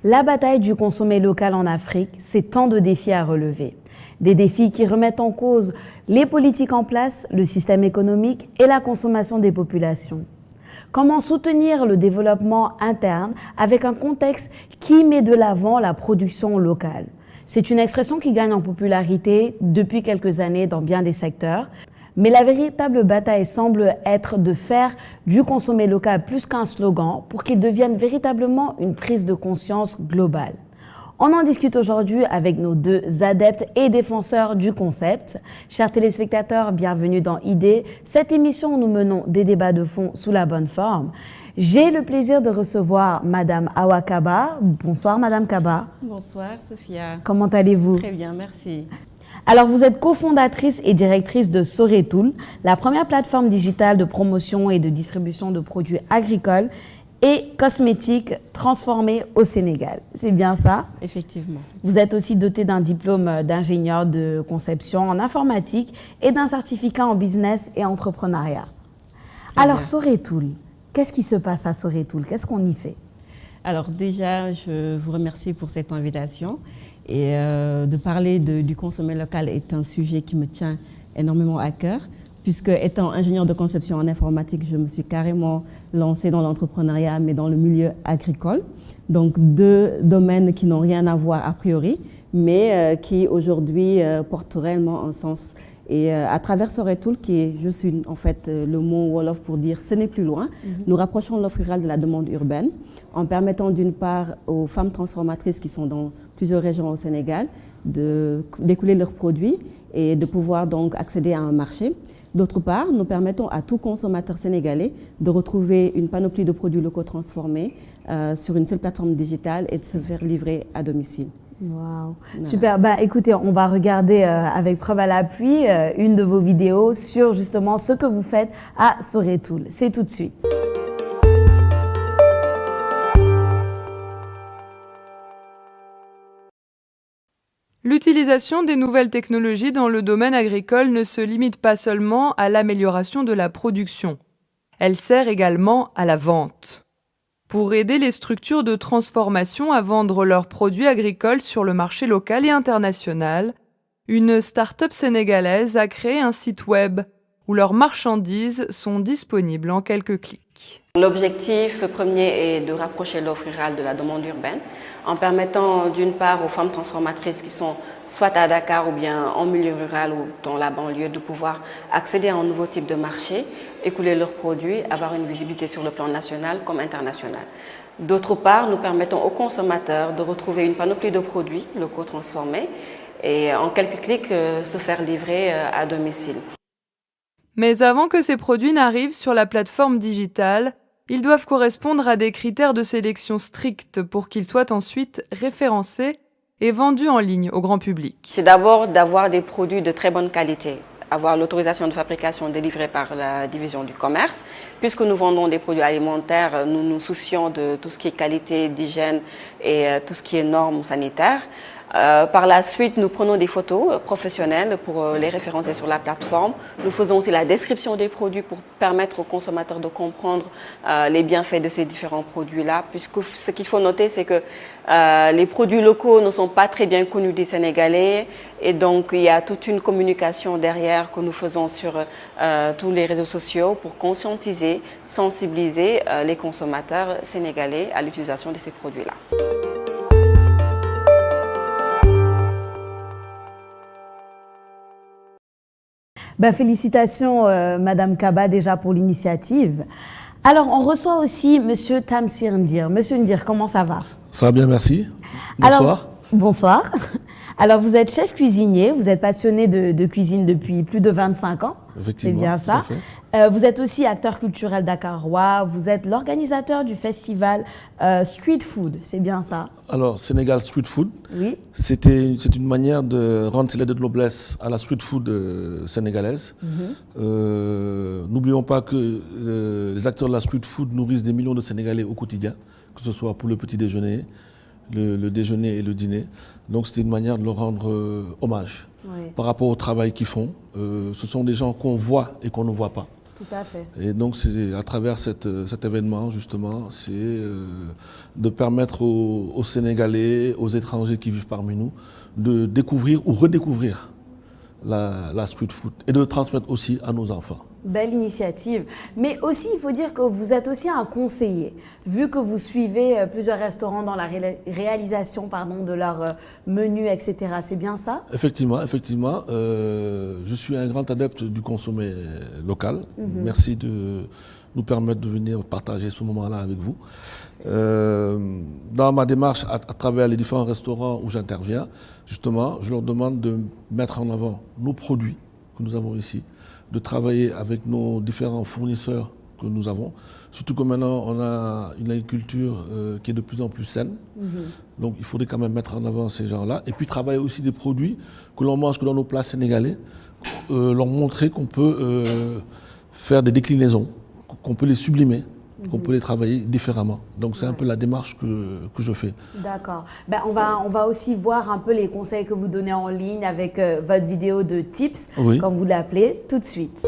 La bataille du consommé local en Afrique, c'est tant de défis à relever. Des défis qui remettent en cause les politiques en place, le système économique et la consommation des populations. Comment soutenir le développement interne avec un contexte qui met de l'avant la production locale? C'est une expression qui gagne en popularité depuis quelques années dans bien des secteurs. Mais la véritable bataille semble être de faire du consommé local plus qu'un slogan pour qu'il devienne véritablement une prise de conscience globale. On en discute aujourd'hui avec nos deux adeptes et défenseurs du concept. Chers téléspectateurs, bienvenue dans Idées, cette émission où nous menons des débats de fond sous la bonne forme. J'ai le plaisir de recevoir Madame Awa Kaba. Bonsoir Madame Kaba. Bonsoir Sophia. Comment allez-vous? Très bien, merci. Alors, vous êtes cofondatrice et directrice de Soretool, la première plateforme digitale de promotion et de distribution de produits agricoles et cosmétiques transformés au Sénégal. C'est bien ça? Effectivement. Vous êtes aussi dotée d'un diplôme d'ingénieur de conception en informatique et d'un certificat en business et entrepreneuriat. Alors, Soretool, qu'est-ce qui se passe à Soretool? Qu'est-ce qu'on y fait? Alors déjà, je vous remercie pour cette invitation. Et de parler du consommé local est un sujet qui me tient énormément à cœur, puisque étant ingénieur de conception en informatique, je me suis carrément lancée dans l'entrepreneuriat, mais dans le milieu agricole. Donc deux domaines qui n'ont rien à voir a priori, mais qui aujourd'hui portent réellement un sens. Et à travers Soretool, qui est juste en fait le mot Wolof pour dire « ce n'est plus loin », nous rapprochons l'offre rurale de la demande urbaine en permettant d'une part aux femmes transformatrices qui sont dans plusieurs régions au Sénégal d'écouler leurs produits et de pouvoir donc accéder à un marché. D'autre part, nous permettons à tout consommateur sénégalais de retrouver une panoplie de produits locaux transformés sur une seule plateforme digitale et de se faire livrer à domicile. Wow. Voilà. Super. Bah, écoutez, on va regarder avec preuve à l'appui une de vos vidéos sur justement ce que vous faites à Soretool. C'est tout de suite. L'utilisation des nouvelles technologies dans le domaine agricole ne se limite pas seulement à l'amélioration de la production. Elle sert également à la vente. Pour aider les structures de transformation à vendre leurs produits agricoles sur le marché local et international, une start-up sénégalaise a créé un site web où leurs marchandises sont disponibles en quelques clics. L'objectif premier est de rapprocher l'offre rurale de la demande urbaine en permettant d'une part aux femmes transformatrices qui sont soit à Dakar ou bien en milieu rural ou dans la banlieue de pouvoir accéder à un nouveau type de marché, écouler leurs produits, avoir une visibilité sur le plan national comme international. D'autre part, nous permettons aux consommateurs de retrouver une panoplie de produits locaux transformés et en quelques clics se faire livrer à domicile. Mais avant que ces produits n'arrivent sur la plateforme digitale, ils doivent correspondre à des critères de sélection stricts pour qu'ils soient ensuite référencés et vendus en ligne au grand public. C'est d'abord d'avoir des produits de très bonne qualité, avoir l'autorisation de fabrication délivrée par la division du commerce. Puisque nous vendons des produits alimentaires, nous nous soucions de tout ce qui est qualité, d'hygiène et tout ce qui est normes sanitaires. Par la suite, nous prenons des photos professionnelles pour les référencer sur la plateforme. Nous faisons aussi la description des produits pour permettre aux consommateurs de comprendre les bienfaits de ces différents produits-là. Puisque ce qu'il faut noter, c'est que les produits locaux ne sont pas très bien connus des Sénégalais. Et donc, il y a toute une communication derrière que nous faisons sur tous les réseaux sociaux pour conscientiser, sensibiliser les consommateurs sénégalais à l'utilisation de ces produits-là. Ben, félicitations Madame Kaba déjà pour l'initiative. Alors on reçoit aussi Monsieur Tamsir Ndir. Monsieur Ndir, comment ça va? Ça va bien, merci. Bonsoir. Alors, bonsoir. Alors vous êtes chef cuisinier, vous êtes passionné de cuisine depuis plus de 25 ans. Effectivement, c'est bien ça. Vous êtes aussi acteur culturel dakarois, vous êtes l'organisateur du festival Street Food, c'est bien ça? Alors, Sénégal Street Food, oui. C'est une manière de rendre ces lettres de noblesse à la street food sénégalaise. N'oublions pas que les acteurs de la street food nourrissent des millions de Sénégalais au quotidien, que ce soit pour le petit déjeuner, le déjeuner et le dîner. Donc c'était une manière de leur rendre hommage par rapport au travail qu'ils font. Ce sont des gens qu'on voit et qu'on ne voit pas. Tout à fait. Et donc, c'est à travers cet événement, justement, c'est de permettre aux Sénégalais, aux étrangers qui vivent parmi nous, de découvrir ou redécouvrir la street food et de le transmettre aussi à nos enfants. Belle initiative. Mais aussi, il faut dire que vous êtes aussi un conseiller, vu que vous suivez plusieurs restaurants dans la réalisation de leur menu, etc. C'est bien ça? Effectivement, effectivement. Je suis un grand adepte du consommé local. Merci de nous permettre de venir partager ce moment-là avec vous. Dans ma démarche, à travers les différents restaurants où j'interviens, justement, je leur demande de mettre en avant nos produits que nous avons ici, de travailler avec nos différents fournisseurs que nous avons. Surtout que maintenant, on a une agriculture qui est de plus en plus saine. Donc, il faudrait quand même mettre en avant ces gens-là. Et puis, travailler aussi des produits que l'on mange que dans nos plats sénégalais, leur montrer qu'on peut faire des déclinaisons, qu'on peut les sublimer, qu'on peut les travailler différemment. Donc, c'est un peu la démarche que je fais. D'accord. Ben, on va aussi voir un peu les conseils que vous donnez en ligne avec votre vidéo de tips, Oui. comme vous l'appelez, tout de suite.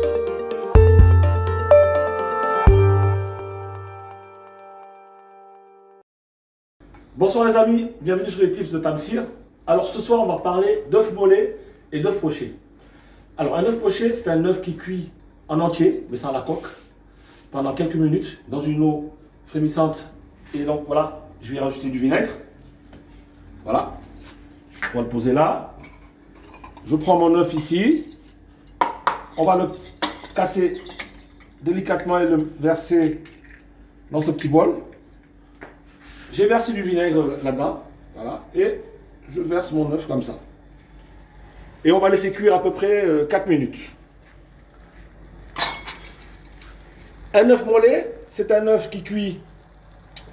Bonsoir les amis, bienvenue sur les tips de Tamsir. Alors ce soir on va parler d'œufs mollets et d'œufs pochés. Alors un œuf poché c'est un œuf qui cuit en entier, mais sans la coque, pendant quelques minutes dans une eau frémissante. Et donc voilà, je vais rajouter du vinaigre. Voilà, on va le poser là. Je prends mon œuf ici. On va le casser délicatement et le verser dans ce petit bol. J'ai versé du vinaigre là-dedans, voilà, et je verse mon œuf comme ça. Et on va laisser cuire à peu près 4 minutes. Un œuf mollet, c'est un œuf qui cuit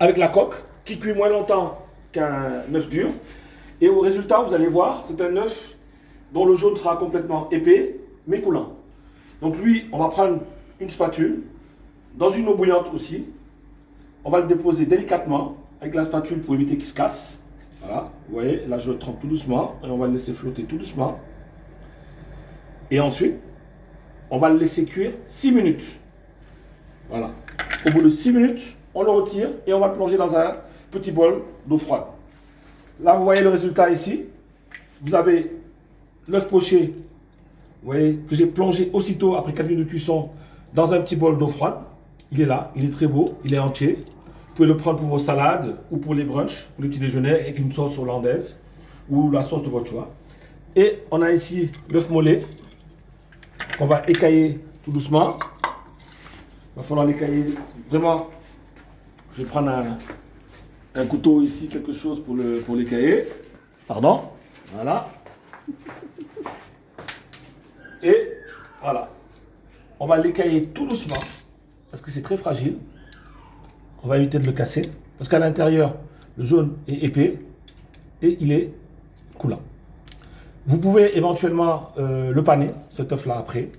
avec la coque, qui cuit moins longtemps qu'un œuf dur. Et au résultat, vous allez voir, c'est un œuf dont le jaune sera complètement épais, mais coulant. Donc lui, on va prendre une spatule, dans une eau bouillante aussi. On va le déposer délicatement avec la spatule pour éviter qu'il se casse. Voilà, vous voyez, là je le trempe tout doucement et on va le laisser flotter tout doucement. Et ensuite, on va le laisser cuire 6 minutes. Voilà. Au bout de 6 minutes, on le retire et on va le plonger dans un petit bol d'eau froide. Là, vous voyez le résultat ici. Vous avez l'œuf poché, vous voyez, que j'ai plongé aussitôt après 4 minutes de cuisson dans un petit bol d'eau froide. Il est là, il est très beau, il est entier. Vous pouvez le prendre pour vos salades ou pour les brunchs, pour les petits déjeuners avec une sauce hollandaise ou la sauce de votre choix. Et on a ici l'œuf mollet qu'on va écailler tout doucement. Il va falloir l'écailler vraiment. Je vais prendre un couteau ici, quelque chose pour l'écailler. Pardon. Voilà. Et voilà. On va l'écailler tout doucement parce que c'est très fragile. On va éviter de le casser, parce qu'à l'intérieur, le jaune est épais et il est coulant. Vous pouvez éventuellement le paner, cet œuf-là, après,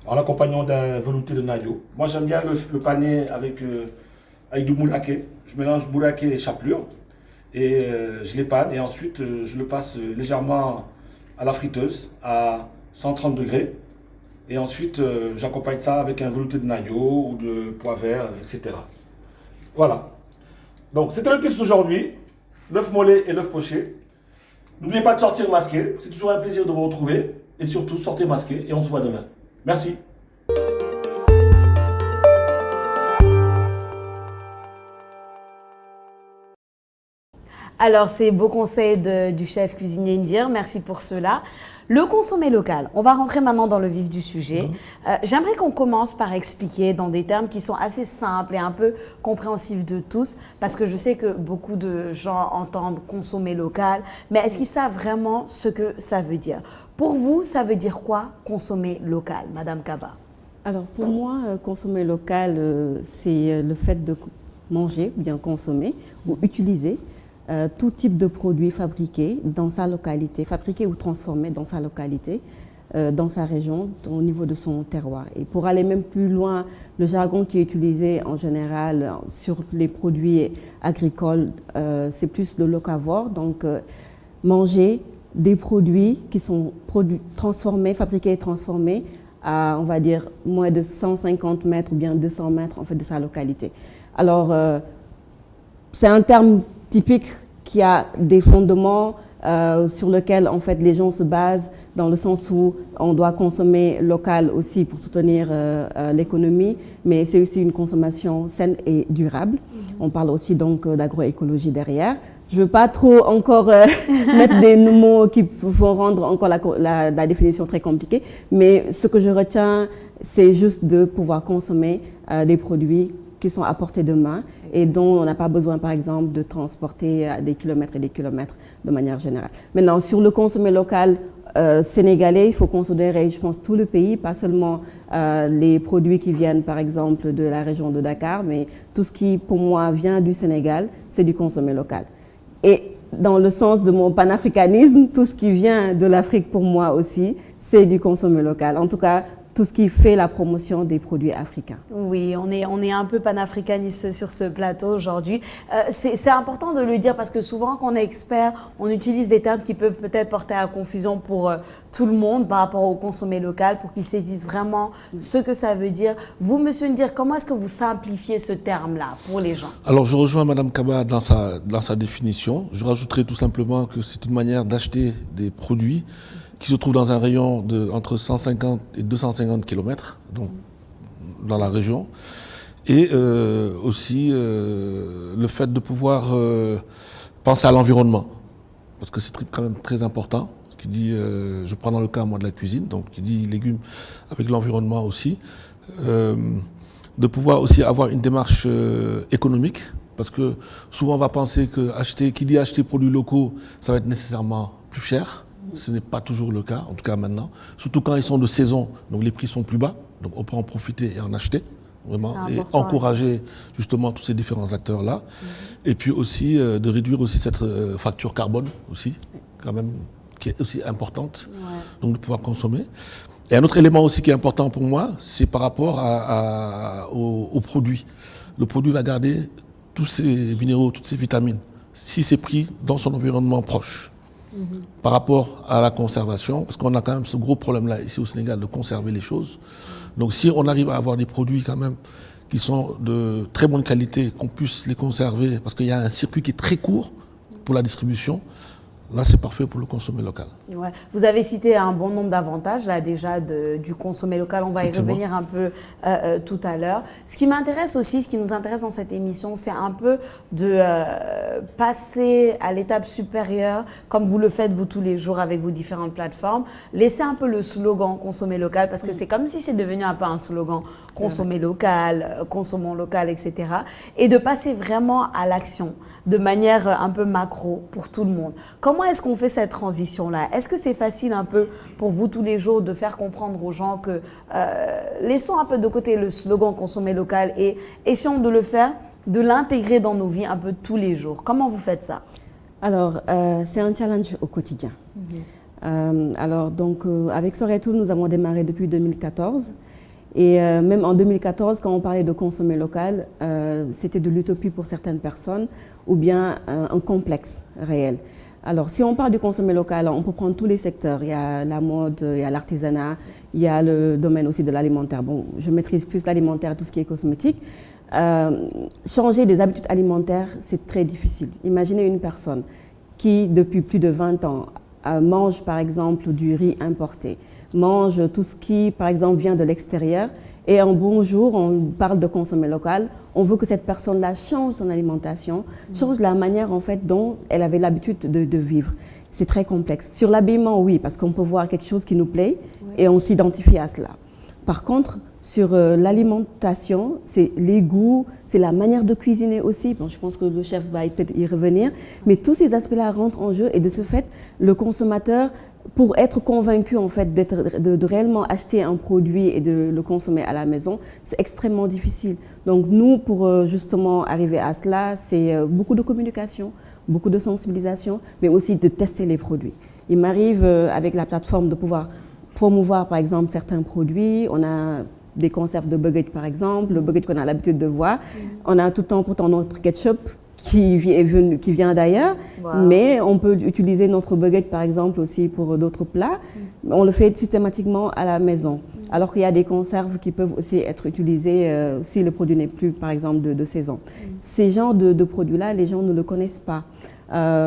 en l'accompagnant d'un velouté de noyau. Moi, j'aime bien le paner avec du moulaké. Je mélange moulaké et chapelure, et je les panne, et ensuite, je le passe légèrement à la friteuse, à 130 degrés. Et ensuite, j'accompagne ça avec un velouté de noyau ou de pois vert, etc. Voilà. Donc, c'était le tips d'aujourd'hui. L'œuf mollet et l'œuf poché. N'oubliez pas de sortir masqué. C'est toujours un plaisir de vous retrouver. Et surtout, sortez masqué et on se voit demain. Merci. Alors, c'est beau conseil du chef cuisinier Ndir. Merci pour cela. Le consommé local. On va rentrer maintenant dans le vif du sujet. J'aimerais qu'on commence par expliquer dans des termes qui sont assez simples et un peu compréhensifs de tous, parce que je sais que beaucoup de gens entendent consommer local, mais est-ce qu'ils savent vraiment ce que ça veut dire? Pour vous, ça veut dire quoi, consommer local, Madame Kaba? Alors pour moi, consommer local, c'est le fait de manger, bien consommer ou utiliser tout type de produit fabriqué dans sa localité, fabriqué ou transformé dans sa localité, dans sa région, au niveau de son terroir. Et pour aller même plus loin, le jargon qui est utilisé en général sur les produits agricoles, c'est plus le locavore, donc manger des produits qui sont transformés, fabriqués et transformés à, on va dire, moins de 150 mètres ou bien 200 mètres en fait, de sa localité. Alors, c'est un terme typique qui a des fondements sur lesquels en fait, les gens se basent dans le sens où on doit consommer local aussi pour soutenir l'économie, mais c'est aussi une consommation saine et durable. On parle aussi donc d'agroécologie derrière. Je ne veux pas trop encore mettre des mots qui vont rendre encore la définition très compliquée, mais ce que je retiens, c'est juste de pouvoir consommer des produits qui sont à portée de main et dont on n'a pas besoin, par exemple, de transporter des kilomètres et des kilomètres de manière générale. Maintenant, sur le consommé local sénégalais, il faut considérer, je pense, tout le pays, pas seulement les produits qui viennent, par exemple, de la région de Dakar, mais tout ce qui, pour moi, vient du Sénégal, c'est du consommé local. Et dans le sens de mon panafricanisme, tout ce qui vient de l'Afrique, pour moi aussi, c'est du consommé local. En tout cas, tout ce qui fait la promotion des produits africains. Oui, on est un peu panafricaniste sur ce plateau aujourd'hui. C'est important de le dire parce que souvent, quand on est expert, on utilise des termes qui peuvent peut-être porter à confusion pour tout le monde par rapport au consommé local, pour qu'ils saisissent vraiment ce que ça veut dire. Vous, Monsieur Ndir, comment est-ce que vous simplifiez ce terme-là pour les gens? Alors, je rejoins Madame Kaba dans sa définition. Je rajouterai tout simplement que c'est une manière d'acheter des produits qui se trouve dans un rayon de entre 150 et 250 km, donc dans la région. Et aussi le fait de pouvoir penser à l'environnement, parce que c'est quand même très important. Ce qui dit, je prends dans le cas moi de la cuisine, donc qui dit légumes avec l'environnement aussi. De pouvoir aussi avoir une démarche économique, parce que souvent on va penser que qui dit acheter produits locaux, ça va être nécessairement plus cher. Ce n'est pas toujours le cas, en tout cas maintenant. Surtout quand ils sont de saison, donc les prix sont plus bas. Donc on peut en profiter et en acheter, vraiment, et encourager justement tous ces différents acteurs-là. Et puis aussi de réduire aussi cette facture carbone aussi, quand même, qui est aussi importante, donc de pouvoir consommer. Et un autre élément aussi qui est important pour moi, c'est par rapport au produit. Le produit va garder tous ces minéraux, toutes ces vitamines, si c'est pris dans son environnement proche. Par rapport à la conservation, parce qu'on a quand même ce gros problème-là ici au Sénégal de conserver les choses. Donc si on arrive à avoir des produits quand même qui sont de très bonne qualité, qu'on puisse les conserver, parce qu'il y a un circuit qui est très court pour la distribution, là c'est parfait pour le consommer local. Ouais. Vous avez cité un bon nombre d'avantages là déjà du consommé local, on va y revenir un peu tout à l'heure. Ce qui m'intéresse aussi, ce qui nous intéresse dans cette émission, c'est un peu de passer à l'étape supérieure, comme vous le faites vous tous les jours avec vos différentes plateformes, laisser un peu le slogan consommer local, parce que c'est comme si c'est devenu un peu un slogan, consommer local, consommons local, etc. Et de passer vraiment à l'action de manière un peu macro pour tout le monde. Comment est-ce qu'on fait cette transition-là? Est-ce que c'est facile un peu pour vous tous les jours de faire comprendre aux gens que laissons un peu de côté le slogan consommer local et essayons de le faire, de l'intégrer dans nos vies un peu tous les jours? Comment vous faites ça? Alors, c'est un challenge au quotidien. Alors, donc, avec Soreto, nous avons démarré depuis 2014. Et même en 2014, quand on parlait de consommer local, c'était de l'utopie pour certaines personnes ou bien un complexe réel. Alors, si on parle du consommer local, on peut prendre tous les secteurs. Il y a la mode, il y a l'artisanat, il y a le domaine aussi de l'alimentaire. Bon, je maîtrise plus l'alimentaire, tout ce qui est cosmétique. Changer des habitudes alimentaires, c'est très difficile. Imaginez une personne qui, depuis plus de 20 ans, mange par exemple du riz importé, mange tout ce qui, par exemple, vient de l'extérieur. Et un bon jour, on parle de consommer local. On veut que cette personne-là change son alimentation, change la manière en fait dont elle avait l'habitude de vivre. C'est très complexe. Sur l'habillement, oui, parce qu'on peut voir quelque chose qui nous plaît et on s'identifie à cela. Par contre, sur l'alimentation, c'est les goûts, c'est la manière de cuisiner aussi. Bon, je pense que le chef va peut-être y revenir. Mais tous ces aspects-là rentrent en jeu et de ce fait, le consommateur, pour être convaincu en fait de réellement acheter un produit et de le consommer à la maison, c'est extrêmement difficile. Donc nous, pour justement arriver à cela, c'est beaucoup de communication, beaucoup de sensibilisation, mais aussi de tester les produits. Il m'arrive avec la plateforme de pouvoir promouvoir par exemple certains produits. On a des conserves de buggets par exemple, le buget qu'on a l'habitude de voir. On a tout le temps pourtant notre ketchup qui vient d'ailleurs, mais on peut utiliser notre baguette par exemple aussi pour d'autres plats. On le fait systématiquement à la maison. Alors qu'il y a des conserves qui peuvent aussi être utilisées si le produit n'est plus par exemple de saison. Ces genres de produits-là, les gens ne le connaissent pas.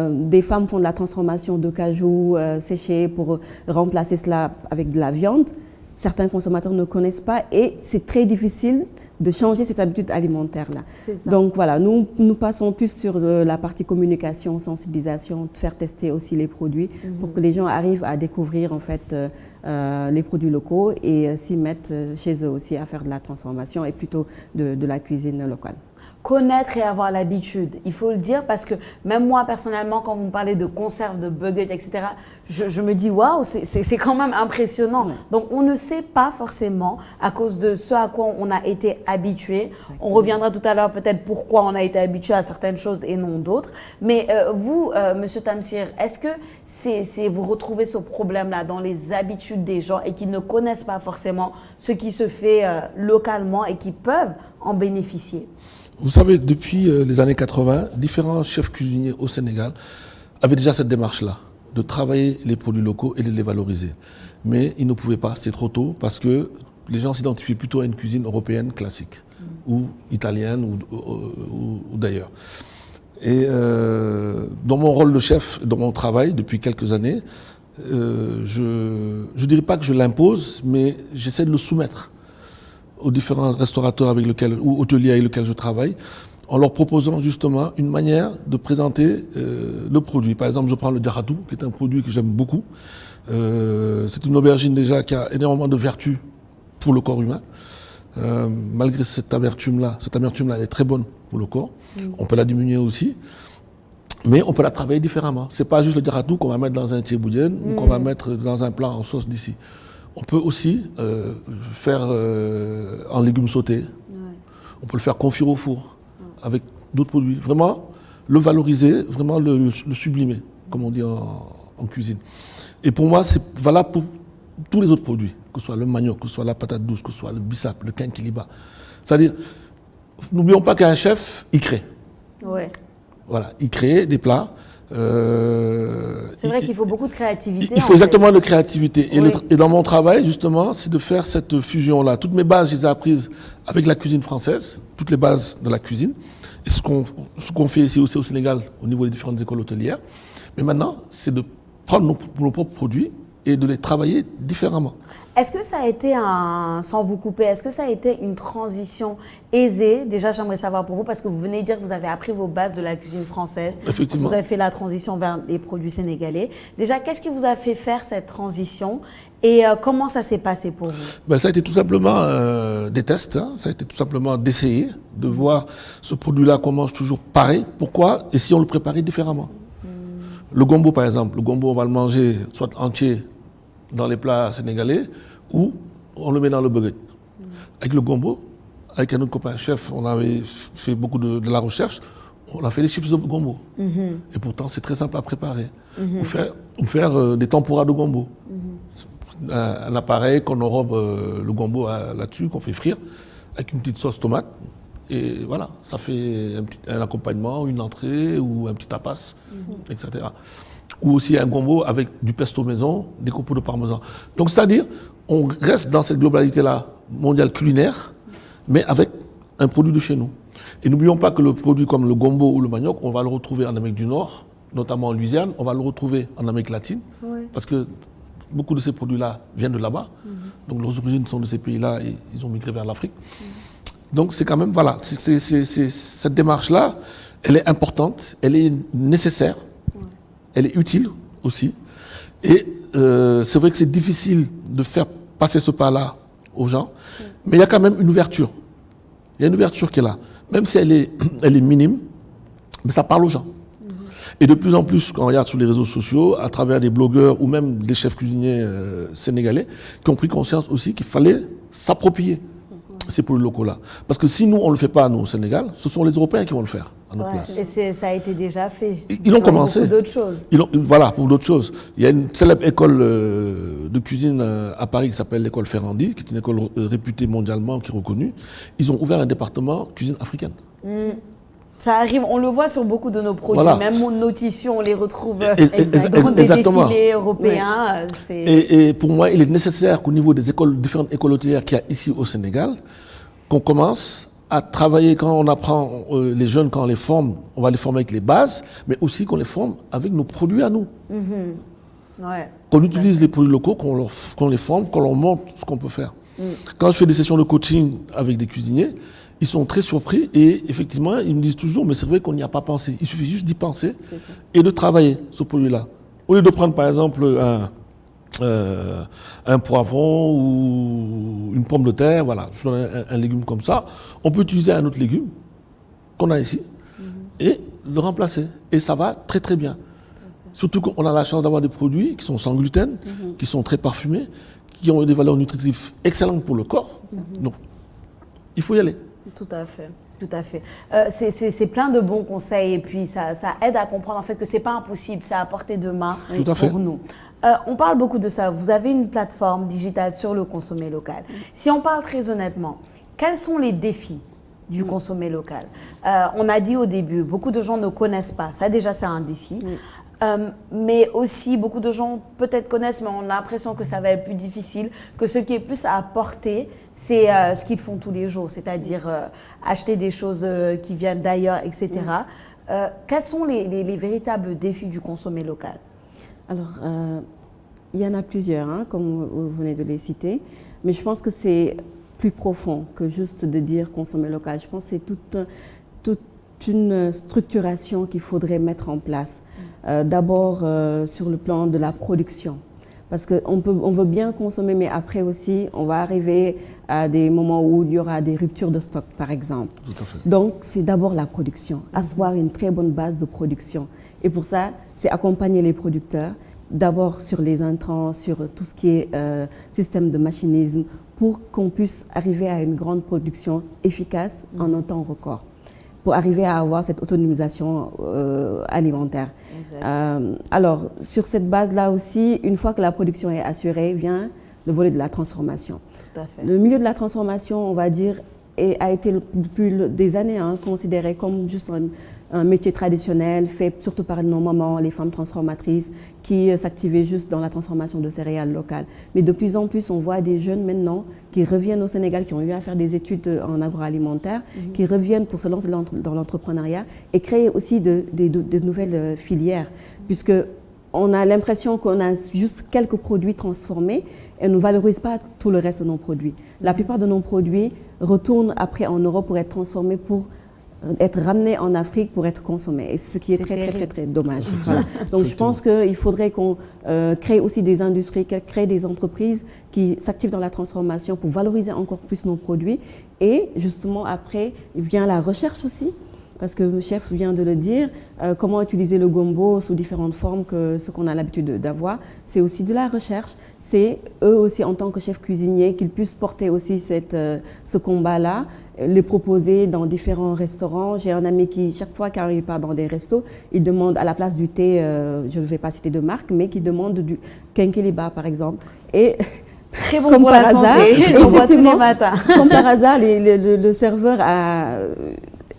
Des femmes font de la transformation de cajou séchés pour remplacer cela avec de la viande. Certains consommateurs ne connaissent pas et c'est très difficile de changer cette habitude alimentaire-là. Donc voilà, nous passons plus sur la partie communication, sensibilisation, faire tester aussi les produits pour que les gens arrivent à découvrir en fait les produits locaux et s'y mettent chez eux aussi à faire de la transformation et plutôt de la cuisine locale. Connaître et avoir l'habitude, il faut le dire, parce que même moi personnellement, quand vous me parlez de conserve, de buggets, etc., je me dis waouh, c'est quand même impressionnant. Donc on ne sait pas forcément à cause de ce à quoi on a été habitué. On reviendra tout à l'heure peut-être pourquoi on a été habitué à certaines choses et non d'autres. Mais vous, Monsieur Tamsir, est-ce que vous retrouvez ce problème-là dans les habitudes des gens et qui ne connaissent pas forcément ce qui se fait localement et qui peuvent en bénéficier? Vous savez, depuis les années 80, différents chefs cuisiniers au Sénégal avaient déjà cette démarche-là, de travailler les produits locaux et de les valoriser. Mais ils ne pouvaient pas, c'était trop tôt, parce que les gens s'identifiaient plutôt à une cuisine européenne classique, ou italienne, ou d'ailleurs. Et dans mon rôle de chef, dans mon travail, depuis quelques années, je ne dirais pas que je l'impose, mais j'essaie de le soumettre aux différents restaurateurs ou hôteliers avec lesquels je travaille, en leur proposant justement une manière de présenter le produit. Par exemple, je prends le djaratou, qui est un produit que j'aime beaucoup. C'est une aubergine déjà qui a énormément de vertus pour le corps humain. Malgré cette amertume-là, elle est très bonne pour le corps. On peut la diminuer aussi, mais on peut la travailler différemment. C'est pas juste le djaratou qu'on va mettre dans un tchéboudienne ou qu'on va mettre dans un plat en sauce d'ici. On peut aussi faire en légumes sautés. On peut le faire confire au four avec d'autres produits. Vraiment le valoriser, vraiment le sublimer, comme on dit en cuisine. Et pour moi, c'est valable pour tous les autres produits, que ce soit le manioc, que ce soit la patate douce, que ce soit le bissap, le quinquiliba. C'est-à-dire, n'oublions pas qu'un chef, il crée. Ouais. Voilà, il crée des plats. C'est vrai qu'il faut beaucoup de créativité. Il faut exactement de créativité. Et dans mon travail, justement, c'est de faire cette fusion-là. Toutes mes bases, je les ai apprises avec la cuisine française, toutes les bases de la cuisine. Et ce qu'on fait ici aussi au Sénégal, au niveau des différentes écoles hôtelières. Mais maintenant, c'est de prendre nos propres produits et de les travailler différemment. Est-ce que ça a été sans vous couper, est-ce que ça a été une transition aisée? Déjà, j'aimerais savoir pour vous, parce que vous venez de dire que vous avez appris vos bases de la cuisine française. Effectivement. Vous avez fait la transition vers des produits sénégalais. Déjà, qu'est-ce qui vous a fait faire cette transition et comment ça s'est passé pour vous? Ça a été tout simplement des tests, hein. Ça a été tout simplement d'essayer, de voir ce produit-là qu'on mange toujours pareil. Pourquoi? Et si on le préparait différemment? Le gombo, par exemple. Le gombo, on va le manger soit entier dans les plats sénégalais, ou on le met dans le bucket. Avec le gombo, avec un autre copain chef, on avait fait beaucoup de la recherche, on a fait les chips de gombo. Et pourtant, c'est très simple à préparer. Ou faire des tempuras de gombo. Un appareil qu'on enrobe le gombo là-dessus, qu'on fait frire, avec une petite sauce tomate. Et voilà, ça fait un accompagnement, une entrée ou un petit tapas, etc. Ou aussi un gombo avec du pesto maison, des copeaux de parmesan. Donc c'est-à-dire, on reste dans cette globalité-là mondiale culinaire, mais avec un produit de chez nous. Et n'oublions pas que le produit comme le gombo ou le manioc, on va le retrouver en Amérique du Nord, notamment en Louisiane, on va le retrouver en Amérique latine, parce que beaucoup de ces produits-là viennent de là-bas. Donc leurs origines sont de ces pays-là et ils ont migré vers l'Afrique. Donc c'est quand même, voilà, cette démarche-là, elle est importante, elle est nécessaire. Elle est utile aussi. Et c'est vrai que c'est difficile de faire passer ce pas-là aux gens, mais il y a quand même une ouverture. Il y a une ouverture qui est là. Même si elle est minime, mais ça parle aux gens. Et de plus en plus, quand on regarde sur les réseaux sociaux, à travers des blogueurs ou même des chefs cuisiniers sénégalais, qui ont pris conscience aussi qu'il fallait s'approprier ces produits locaux-là. Parce que si nous, on ne le fait pas, nous, au Sénégal, ce sont les Européens qui vont le faire à notre place. Et ça a été déjà fait. Ils ont commencé. Pour d'autres choses. Voilà, pour d'autres choses. Il y a une célèbre école de cuisine à Paris qui s'appelle l'école Ferrandi, qui est une école réputée mondialement, qui est reconnue. Ils ont ouvert un département cuisine africaine. Ça arrive, on le voit sur beaucoup de nos produits, Voilà. même nos tissus, on les retrouve Exactement. dans des Exactement. défilés européens. Et pour moi, il est nécessaire qu'au niveau des écoles, différentes écoles hôtelières qu'il y a ici au Sénégal, qu'on commence à travailler quand on apprend les jeunes, quand on les forme, on va les former avec les bases, mais aussi qu'on les forme avec nos produits à nous. Ouais. Qu'on utilise les produits locaux, qu'on les forme, qu'on leur montre ce qu'on peut faire. Quand je fais des sessions de coaching avec des cuisiniers, ils sont très surpris et effectivement, ils me disent toujours, mais c'est vrai qu'on n'y a pas pensé. Il suffit juste d'y penser et de travailler ce produit-là. Au lieu de prendre par exemple un poivron ou une pomme de terre, voilà, je donne un légume comme ça, on peut utiliser un autre légume qu'on a ici et le remplacer. Et ça va très très bien. Surtout qu'on a la chance d'avoir des produits qui sont sans gluten, qui sont très parfumés, qui ont des valeurs nutritives excellentes pour le corps. Donc, il faut y aller. Tout à fait. Tout à fait. C'est plein de bons conseils et puis ça aide à comprendre en fait que c'est pas impossible, c'est à portée de main Tout à fait. pour nous. On parle beaucoup de ça. Vous avez une plateforme digitale sur le consommer local. Si on parle très honnêtement, quels sont les défis du consommer local? On a dit au début, beaucoup de gens ne connaissent pas. Ça déjà c'est un défi. Mais aussi, beaucoup de gens peut-être connaissent, mais on a l'impression que ça va être plus difficile, que ce qui est plus à apporter, c'est ce qu'ils font tous les jours, c'est-à-dire acheter des choses qui viennent d'ailleurs, etc. Quels sont les véritables défis du consommer local? Alors, il y en a plusieurs, hein, comme vous venez de les citer, mais je pense que c'est plus profond que juste de dire consommer local. Je pense que c'est toute une structuration qu'il faudrait mettre en place. D'abord sur le plan de la production. Parce qu'on veut bien consommer, mais après aussi, on va arriver à des moments où il y aura des ruptures de stock, par exemple. Tout à fait. Donc, c'est d'abord la production, asseoir une très bonne base de production. Et pour ça, c'est accompagner les producteurs, d'abord sur les intrants, sur tout ce qui est système de machinisme, pour qu'on puisse arriver à une grande production efficace en un temps record, pour arriver à avoir cette autonomisation alimentaire. Alors, sur cette base-là aussi, une fois que la production est assurée, vient le volet de la transformation. Tout à fait. Le milieu de la transformation, on va dire, a été depuis des années considéré comme juste un métier traditionnel, fait surtout par nos mamans, les femmes transformatrices, qui s'activaient juste dans la transformation de céréales locales. Mais de plus en plus, on voit des jeunes maintenant qui reviennent au Sénégal, qui ont eu à faire des études en agroalimentaire, qui reviennent pour se lancer dans l'entrepreneuriat et créer aussi de nouvelles filières, puisque on a l'impression qu'on a juste quelques produits transformés et on ne valorise pas tout le reste de nos produits. La plupart de nos produits retournent après en Europe pour être transformés, pour être ramenés en Afrique pour être consommés. Et ce qui est très dommage. Voilà. Donc je pense qu'il faudrait qu'on crée aussi des industries, crée des entreprises qui s'activent dans la transformation pour valoriser encore plus nos produits. Et justement après, vient la recherche aussi. Parce que le chef vient de le dire, comment utiliser le gombo sous différentes formes que ce qu'on a l'habitude d'avoir, c'est aussi de la recherche. C'est eux aussi en tant que chef cuisinier qu'ils puissent porter aussi ce combat-là, les proposer dans différents restaurants. J'ai un ami qui, chaque fois qu'il part dans des restos, il demande à la place du thé, je ne vais pas citer de marque, mais qui demande du kenkeliba par exemple. Et très bon pour la santé, je bois tous les matins. Comme par hasard, le serveur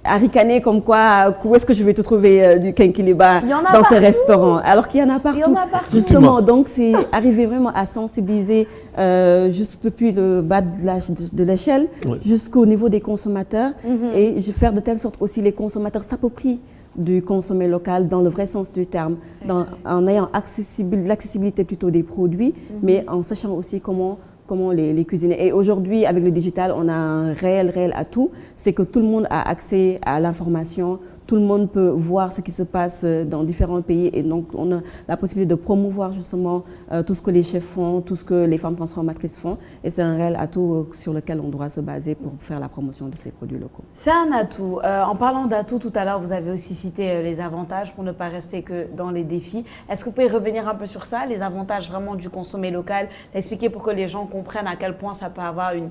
a ricané comme quoi, où est-ce que je vais te trouver du kenkeliba dans ce restaurant, alors qu'il y en a partout. Il y en a partout. Justement, donc c'est arriver vraiment à sensibiliser juste depuis le bas de l'échelle jusqu'au niveau des consommateurs et faire de telle sorte aussi les consommateurs s'approprient du consommer local dans le vrai sens du terme, en ayant l'accessibilité plutôt des produits, mais en sachant aussi comment les cuisiner. Et aujourd'hui, avec le digital, on a un réel atout, c'est que tout le monde a accès à l'information, tout le monde peut voir ce qui se passe dans différents pays et donc on a la possibilité de promouvoir justement tout ce que les chefs font, tout ce que les femmes transformatrices font et c'est un réel atout sur lequel on doit se baser pour faire la promotion de ces produits locaux. C'est un atout. En parlant d'atout, tout à l'heure, vous avez aussi cité les avantages pour ne pas rester que dans les défis. Est-ce que vous pouvez revenir un peu sur ça, les avantages vraiment du consommer local, expliquer pour que les gens comprennent à quel point ça peut avoir une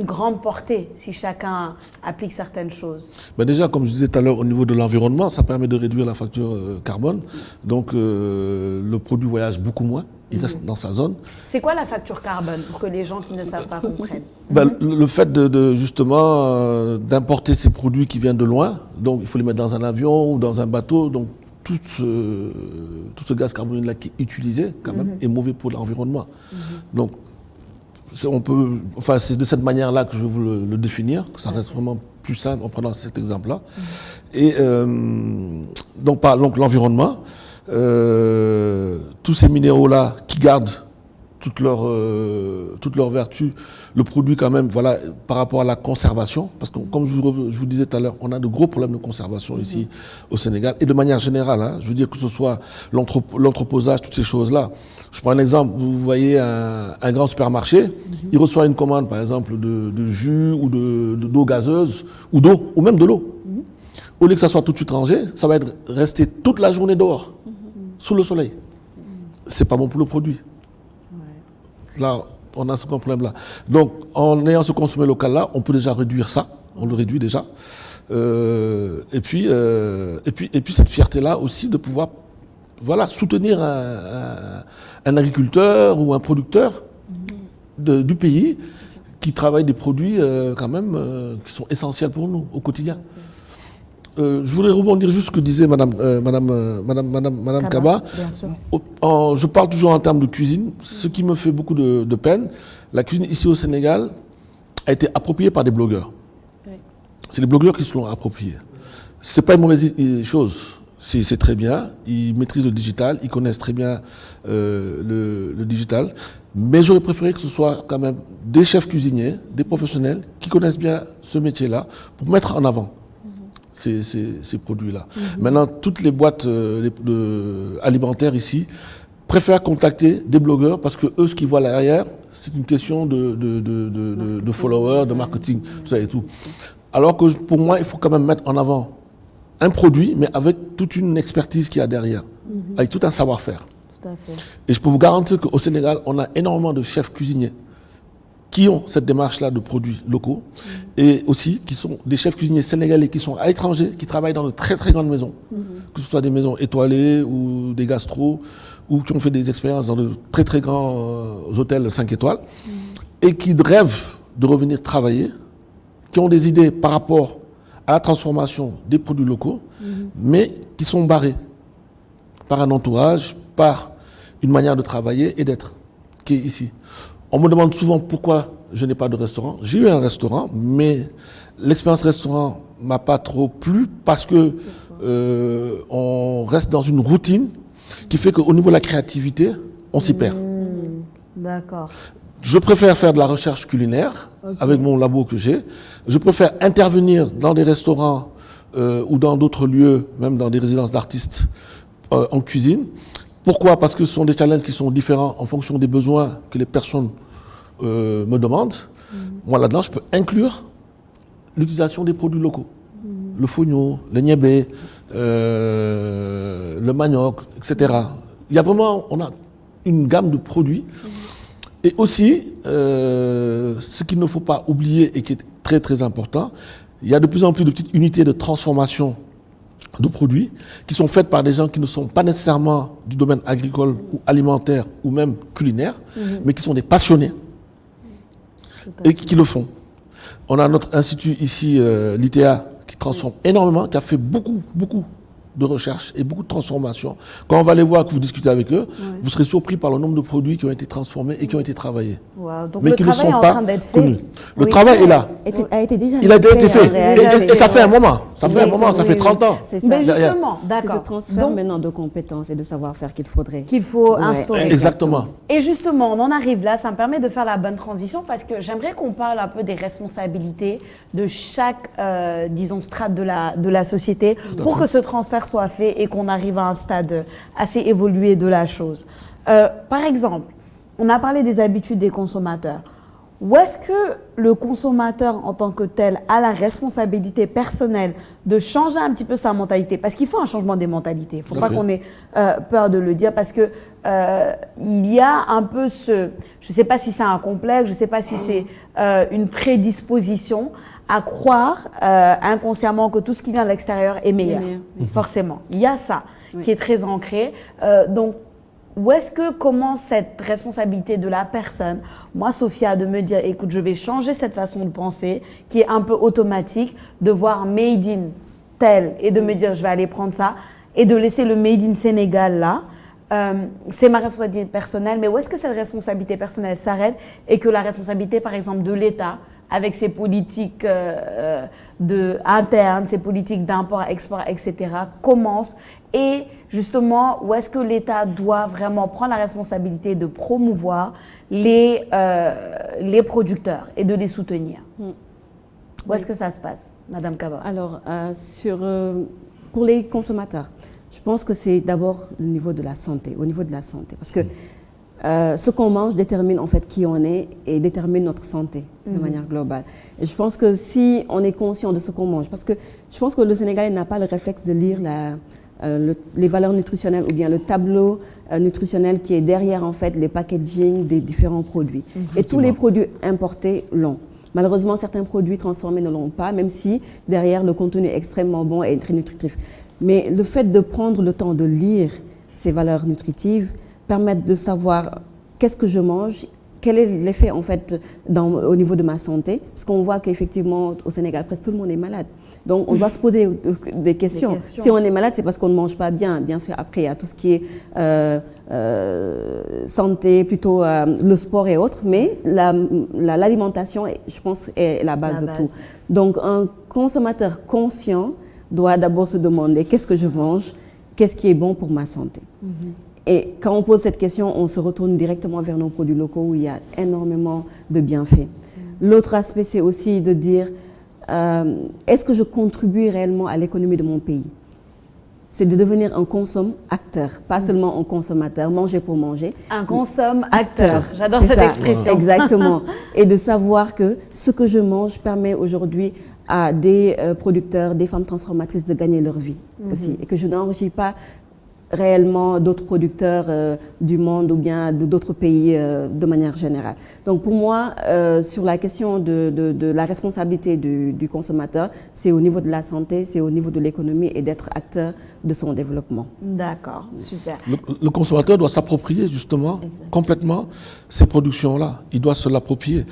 grande portée si chacun applique certaines choses? Ben déjà, comme je disais tout à l'heure, au niveau de l'environnement, ça permet de réduire la facture carbone. Donc, le produit voyage beaucoup moins. il reste dans sa zone. C'est quoi la facture carbone pour que les gens qui ne savent pas comprennent? Le fait justement d'importer ces produits qui viennent de loin, donc il faut les mettre dans un avion ou dans un bateau, donc tout ce gaz carbonique-là qui est utilisé quand même est mauvais pour l'environnement. Donc c'est de cette manière-là que je vais vous le définir, que ça reste vraiment plus simple en prenant cet exemple-là. Et donc l'environnement, tous ces minéraux-là qui gardent toutes leurs vertus, le produit quand même, voilà, par rapport à la conservation, parce que comme je vous disais tout à l'heure, on a de gros problèmes de conservation ici au Sénégal, et de manière générale, hein, je veux dire que ce soit l'entreposage, toutes ces choses-là. Je prends un exemple, vous voyez un grand supermarché, il reçoit une commande par exemple de jus ou d'eau gazeuse, ou d'eau, ou même de l'eau. Au lieu que ça soit tout de suite rangé, ça va être resté toute la journée dehors, sous le soleil. C'est pas bon pour le produit. Là, on a ce problème-là. Donc, en ayant ce consommé local-là, on peut déjà réduire ça. On le réduit déjà. Et puis cette fierté-là aussi de pouvoir, voilà, soutenir un agriculteur ou un producteur du pays qui travaille des produits quand même qui sont essentiels pour nous au quotidien. Je voudrais rebondir juste ce que disait Madame Kaba. Bien sûr. Je parle toujours en termes de cuisine. Ce qui me fait beaucoup de peine, la cuisine ici au Sénégal a été appropriée par des blogueurs. Oui. C'est les blogueurs qui se l'ont appropriée. C'est pas une mauvaise chose. C'est très bien. Ils maîtrisent le digital, ils connaissent très bien le digital. Mais j'aurais préféré que ce soit quand même des chefs cuisiniers, des professionnels qui connaissent bien ce métier-là pour mettre en avant ces produits-là. Maintenant, toutes les boîtes alimentaires ici préfèrent contacter des blogueurs parce que eux, ce qu'ils voient derrière, c'est une question de followers, de marketing, tout ça et tout. Alors que pour moi, il faut quand même mettre en avant un produit, mais avec toute une expertise qu'il y a derrière, avec tout un savoir-faire. Tout à fait. Et je peux vous garantir qu'au Sénégal, on a énormément de chefs cuisiniers qui ont cette démarche-là de produits locaux et aussi qui sont des chefs cuisiniers sénégalais qui sont à l'étranger, qui travaillent dans de très très grandes maisons, que ce soit des maisons étoilées ou des gastros, ou qui ont fait des expériences dans de très très grands hôtels 5 étoiles et qui rêvent de revenir travailler, qui ont des idées par rapport à la transformation des produits locaux, mais qui sont barrés par un entourage, par une manière de travailler et d'être qui est ici. On me demande souvent pourquoi je n'ai pas de restaurant. J'ai eu un restaurant, mais l'expérience restaurant m'a pas trop plu parce que on reste dans une routine qui fait qu'au niveau de la créativité, on s'y perd. D'accord. Je préfère faire de la recherche culinaire avec mon labo que j'ai. Je préfère intervenir dans des restaurants ou dans d'autres lieux, même dans des résidences d'artistes en cuisine. Pourquoi? Parce que ce sont des challenges qui sont différents en fonction des besoins que les personnes me demandent. Moi, là-dedans, je peux inclure l'utilisation des produits locaux. Le fognon, le niébé, le manioc, etc. Il y a vraiment, on a une gamme de produits. Et aussi, ce qu'il ne faut pas oublier et qui est très très important, il y a de plus en plus de petites unités de transformation de produits qui sont faites par des gens qui ne sont pas nécessairement du domaine agricole ou alimentaire ou même culinaire, mais qui sont des passionnés et qui le font. On a notre institut ici, l'ITA, qui transforme énormément, qui a fait beaucoup de recherches et beaucoup de transformations. Quand on va les voir, que vous discutez avec eux, vous serez surpris par le nombre de produits qui ont été transformés et qui ont été travaillés. Wow. Donc mais le qui ne travail sont est en pas train d'être connus. fait. Le travail est là. A été déjà Il a déjà été fait. Et ça fait un ouais. moment. Ça fait un moment, ça fait 30 ans. C'est ça. Mais Derrière. justement, C'est d'accord. ce transfert maintenant de compétences et de savoir-faire qu'il faudrait. Qu'il faut instaurer. Exactement. Et justement, on en arrive là, ça me permet de faire la bonne transition parce que j'aimerais qu'on parle un peu des responsabilités de chaque, disons, strate de la société pour que ce transfert soit fait et qu'on arrive à un stade assez évolué de la chose. Par exemple, on a parlé des habitudes des consommateurs. Où est-ce que le consommateur en tant que tel a la responsabilité personnelle de changer un petit peu sa mentalité? Parce qu'il faut un changement des mentalités. Il ne faut pas qu'on ait peur de le dire parce que il y a un peu ce... Je ne sais pas si c'est un complexe, je ne sais pas si c'est une prédisposition à croire inconsciemment que tout ce qui vient de l'extérieur est meilleur. Forcément. Il y a ça qui est très ancré. Donc, où est-ce que commence cette responsabilité de la personne, moi Sophia, de me dire écoute, je vais changer cette façon de penser qui est un peu automatique, de voir made in tel et de me dire je vais aller prendre ça et de laisser le made in Sénégal là. C'est ma responsabilité personnelle, mais où est-ce que cette responsabilité personnelle s'arrête et que la responsabilité par exemple de l'État avec ses politiques internes, ses politiques d'import, export, etc., commence. Et justement, où est-ce que l'État doit vraiment prendre la responsabilité de promouvoir les producteurs et de les soutenir. Où est-ce que ça se passe, Madame Kaba? Alors, pour les consommateurs, je pense que c'est d'abord au niveau de la santé, parce que ce qu'on mange détermine en fait qui on est et détermine notre santé de manière globale. Et je pense que si on est conscient de ce qu'on mange, parce que je pense que le Sénégalais n'a pas le réflexe de lire les valeurs nutritionnelles ou bien le tableau nutritionnel qui est derrière en fait les packaging des différents produits. Et tous les produits importés l'ont. Malheureusement, certains produits transformés ne l'ont pas, même si derrière le contenu est extrêmement bon et très nutritif. Mais le fait de prendre le temps de lire ces valeurs nutritives permet de savoir qu'est-ce que je mange, quel est l'effet en fait au niveau de ma santé, parce qu'on voit qu'effectivement au Sénégal presque tout le monde est malade. Donc on doit se poser des questions. Si on est malade, c'est parce qu'on ne mange pas bien. Bien sûr, après il y a tout ce qui est santé, plutôt le sport et autres, mais l'alimentation, je pense, est la base de tout. Donc un consommateur conscient doit d'abord se demander qu'est-ce que je mange, qu'est-ce qui est bon pour ma santé. Et quand on pose cette question, on se retourne directement vers nos produits locaux où il y a énormément de bienfaits. L'autre aspect, c'est aussi de dire, est-ce que je contribue réellement à l'économie de mon pays? C'est de devenir un consomme-acteur, pas seulement un consommateur, manger pour manger. Un consomme-acteur, j'adore cette expression. Exactement. Et de savoir que ce que je mange permet aujourd'hui à des producteurs, des femmes transformatrices de gagner leur vie aussi. Et que je n'enrichis pas réellement d'autres producteurs du monde ou bien d'autres pays de manière générale. Donc pour moi, sur la question de la responsabilité du consommateur, c'est au niveau de la santé, c'est au niveau de l'économie et d'être acteur de son développement. D'accord, super. Le consommateur doit s'approprier justement complètement ces productions-là. Il doit se l'approprier.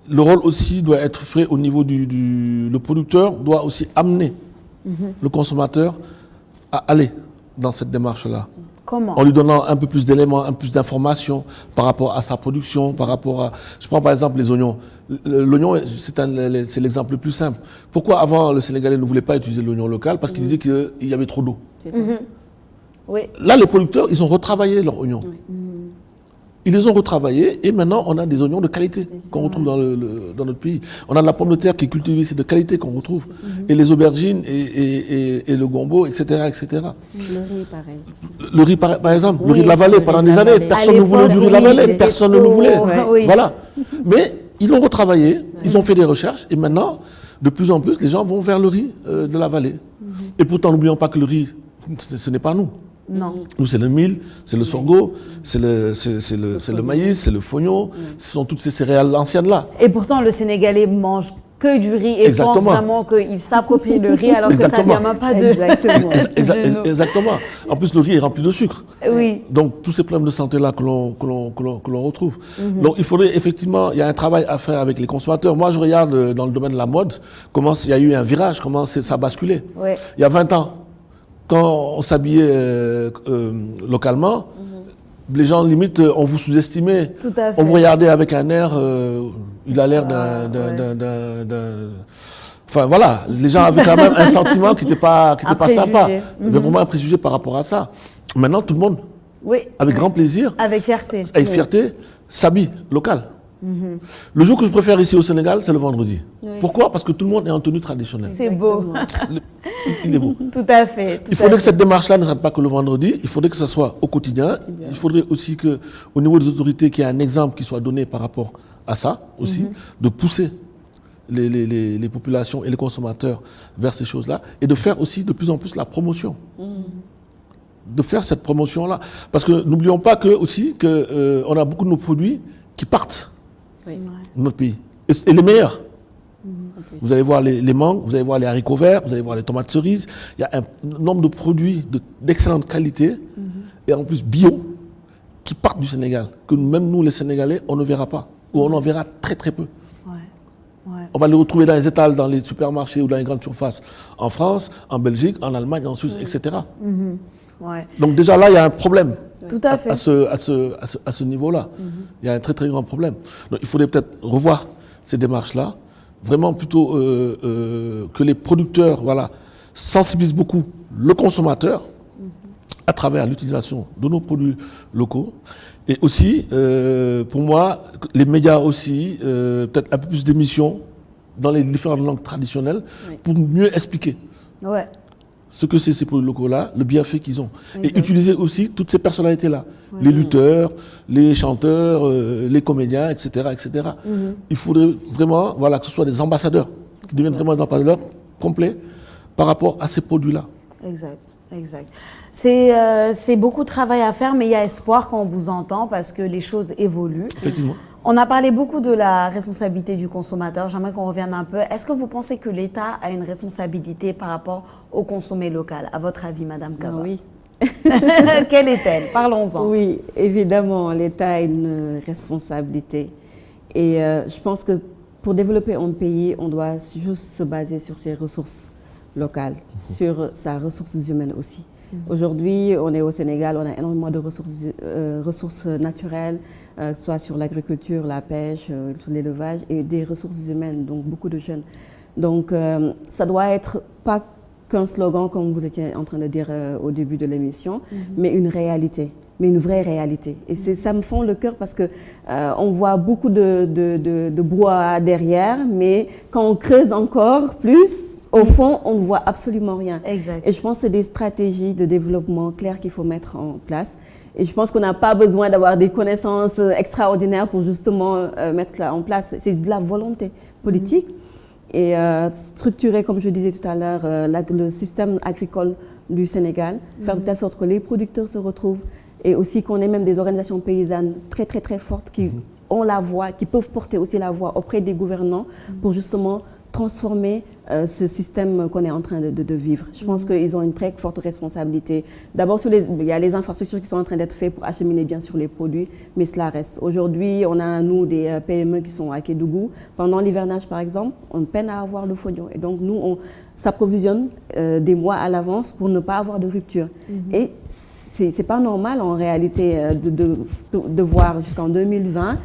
Le rôle aussi doit être fait au niveau le producteur doit aussi amener le consommateur à aller dans cette démarche-là. Comment? En lui donnant un peu plus d'éléments, un peu plus d'informations par rapport à sa production, par rapport à... Je prends par exemple les oignons. L'oignon, c'est l'exemple le plus simple. Pourquoi avant le Sénégalais ne voulait pas utiliser l'oignon local? Parce qu'il disait qu'il y avait trop d'eau. Oui. Là, les producteurs, ils ont retravaillé leurs oignons. Ils les ont retravaillés et maintenant on a des oignons de qualité qu'on retrouve dans notre pays. On a de la pomme de terre qui est cultivée ici de qualité qu'on retrouve. Et les aubergines et le gombo, etc. etc. Le riz, pareil aussi. Le riz, par exemple, le riz de la vallée, pendant des années, personne ne voulait du riz de la vallée, personne ne le voulait. Voilà. Mais ils l'ont retravaillé, ils ont fait des recherches et maintenant, de plus en plus, les gens vont vers le riz de la vallée. Et pourtant, n'oublions pas que le riz, ce n'est pas nous. Non. Nous, c'est le mil, c'est le sorgho, c'est le maïs, c'est le fognon, ce sont toutes ces céréales anciennes-là. Et pourtant, le Sénégalais mange que du riz et pense vraiment qu'il s'approprie le riz alors que ça ne vient même pas de... Exactement. En plus, le riz est rempli de sucre. Oui. Donc, tous ces problèmes de santé-là que l'on retrouve. Donc, il faudrait effectivement, il y a un travail à faire avec les consommateurs. Moi, je regarde dans le domaine de la mode, comment il y a eu un virage, comment ça a basculé. Ouais. Il y a 20 ans, quand on s'habillait localement, les gens, limite, on vous sous-estimait. Tout à fait. On vous regardait avec un air, il a l'air Enfin voilà, les gens avaient quand même un sentiment qui n'était pas sympa. Il y avait vraiment un préjugé par rapport à ça. Maintenant, tout le monde, avec grand plaisir, avec fierté, s'habille local. Le jour que je préfère ici au Sénégal, c'est le vendredi. Pourquoi? Parce que tout le monde est en tenue traditionnelle. C'est beau. Il est beau. Tout à fait. Il faudrait que cette démarche-là ne s'arrête pas que le vendredi. Il faudrait que ça soit au quotidien. Il faudrait aussi qu'au niveau des autorités, qu'il y ait un exemple qui soit donné par rapport à ça aussi, de pousser les populations et les consommateurs vers ces choses-là et de faire aussi de plus en plus la promotion. De faire cette promotion-là. Parce que n'oublions pas qu'on a beaucoup de nos produits qui partent de notre pays. Et les meilleurs. Vous allez voir les mangues, vous allez voir les haricots verts, vous allez voir les tomates cerises. Il y a un nombre de produits d'excellente qualité et en plus bio, qui partent du Sénégal, que même nous, les Sénégalais, on ne verra pas, ou on en verra très très peu. On va les retrouver dans les étals, dans les supermarchés ou dans les grandes surfaces, en France, en Belgique, en Allemagne, en Suisse, etc. Donc déjà là, il y a un problème. Tout à fait. À ce niveau-là. Il y a un très très grand problème. Donc il faudrait peut-être revoir ces démarches-là, vraiment plutôt que les producteurs sensibilisent beaucoup le consommateur à travers l'utilisation de nos produits locaux. Et aussi, pour moi, les médias aussi, peut-être un peu plus d'émissions dans les différentes langues traditionnelles pour mieux expliquer ce que c'est ces produits locaux-là, le bienfait qu'ils ont. Et utiliser aussi toutes ces personnalités-là, les lutteurs, les chanteurs, les comédiens, etc. etc. Il faudrait vraiment que ce soit des ambassadeurs, qui deviennent vraiment des ambassadeurs complets par rapport à ces produits-là. Exact. C'est beaucoup de travail à faire, mais il y a espoir quand on vous entend parce que les choses évoluent. Effectivement. On a parlé beaucoup de la responsabilité du consommateur. J'aimerais qu'on revienne un peu. Est-ce que vous pensez que l'État a une responsabilité par rapport au consommé local? À votre avis, Madame Kaba? Oui. Quelle est-elle? Parlons-en. Oui, évidemment, l'État a une responsabilité. Et je pense que pour développer un pays, on doit juste se baser sur ses ressources locales, sur sa ressources humaines aussi. Aujourd'hui, on est au Sénégal, on a énormément de ressources naturelles, soit sur l'agriculture, la pêche, l'élevage, et des ressources humaines, donc beaucoup de jeunes. Donc, ça doit être pas qu'un slogan, comme vous étiez en train de dire au début de l'émission, mais une réalité, mais une vraie réalité. Et ça me fend le cœur parce que on voit beaucoup de bois derrière, mais quand on creuse encore plus, au fond, on ne voit absolument rien. Exact. Et je pense que c'est des stratégies de développement claires qu'il faut mettre en place. Et je pense qu'on n'a pas besoin d'avoir des connaissances extraordinaires pour justement mettre ça en place. C'est de la volonté politique et structurer, comme je disais tout à l'heure, le système agricole du Sénégal, faire de telle sorte que les producteurs se retrouvent et aussi qu'on ait même des organisations paysannes très très très fortes qui ont la voix, qui peuvent porter aussi la voix auprès des gouvernants pour justement transformer ce système qu'on est en train de vivre. Je pense qu'ils ont une très forte responsabilité. D'abord, il y a les infrastructures qui sont en train d'être faites pour acheminer bien sûr les produits, mais cela reste. Aujourd'hui, on a, nous, des PME qui sont à Kédougou. Pendant l'hivernage, par exemple, on peine à avoir le fognon. Et donc, nous, on s'approvisionne des mois à l'avance pour ne pas avoir de rupture. Et c'est pas normal, en réalité, de voir jusqu'en 2020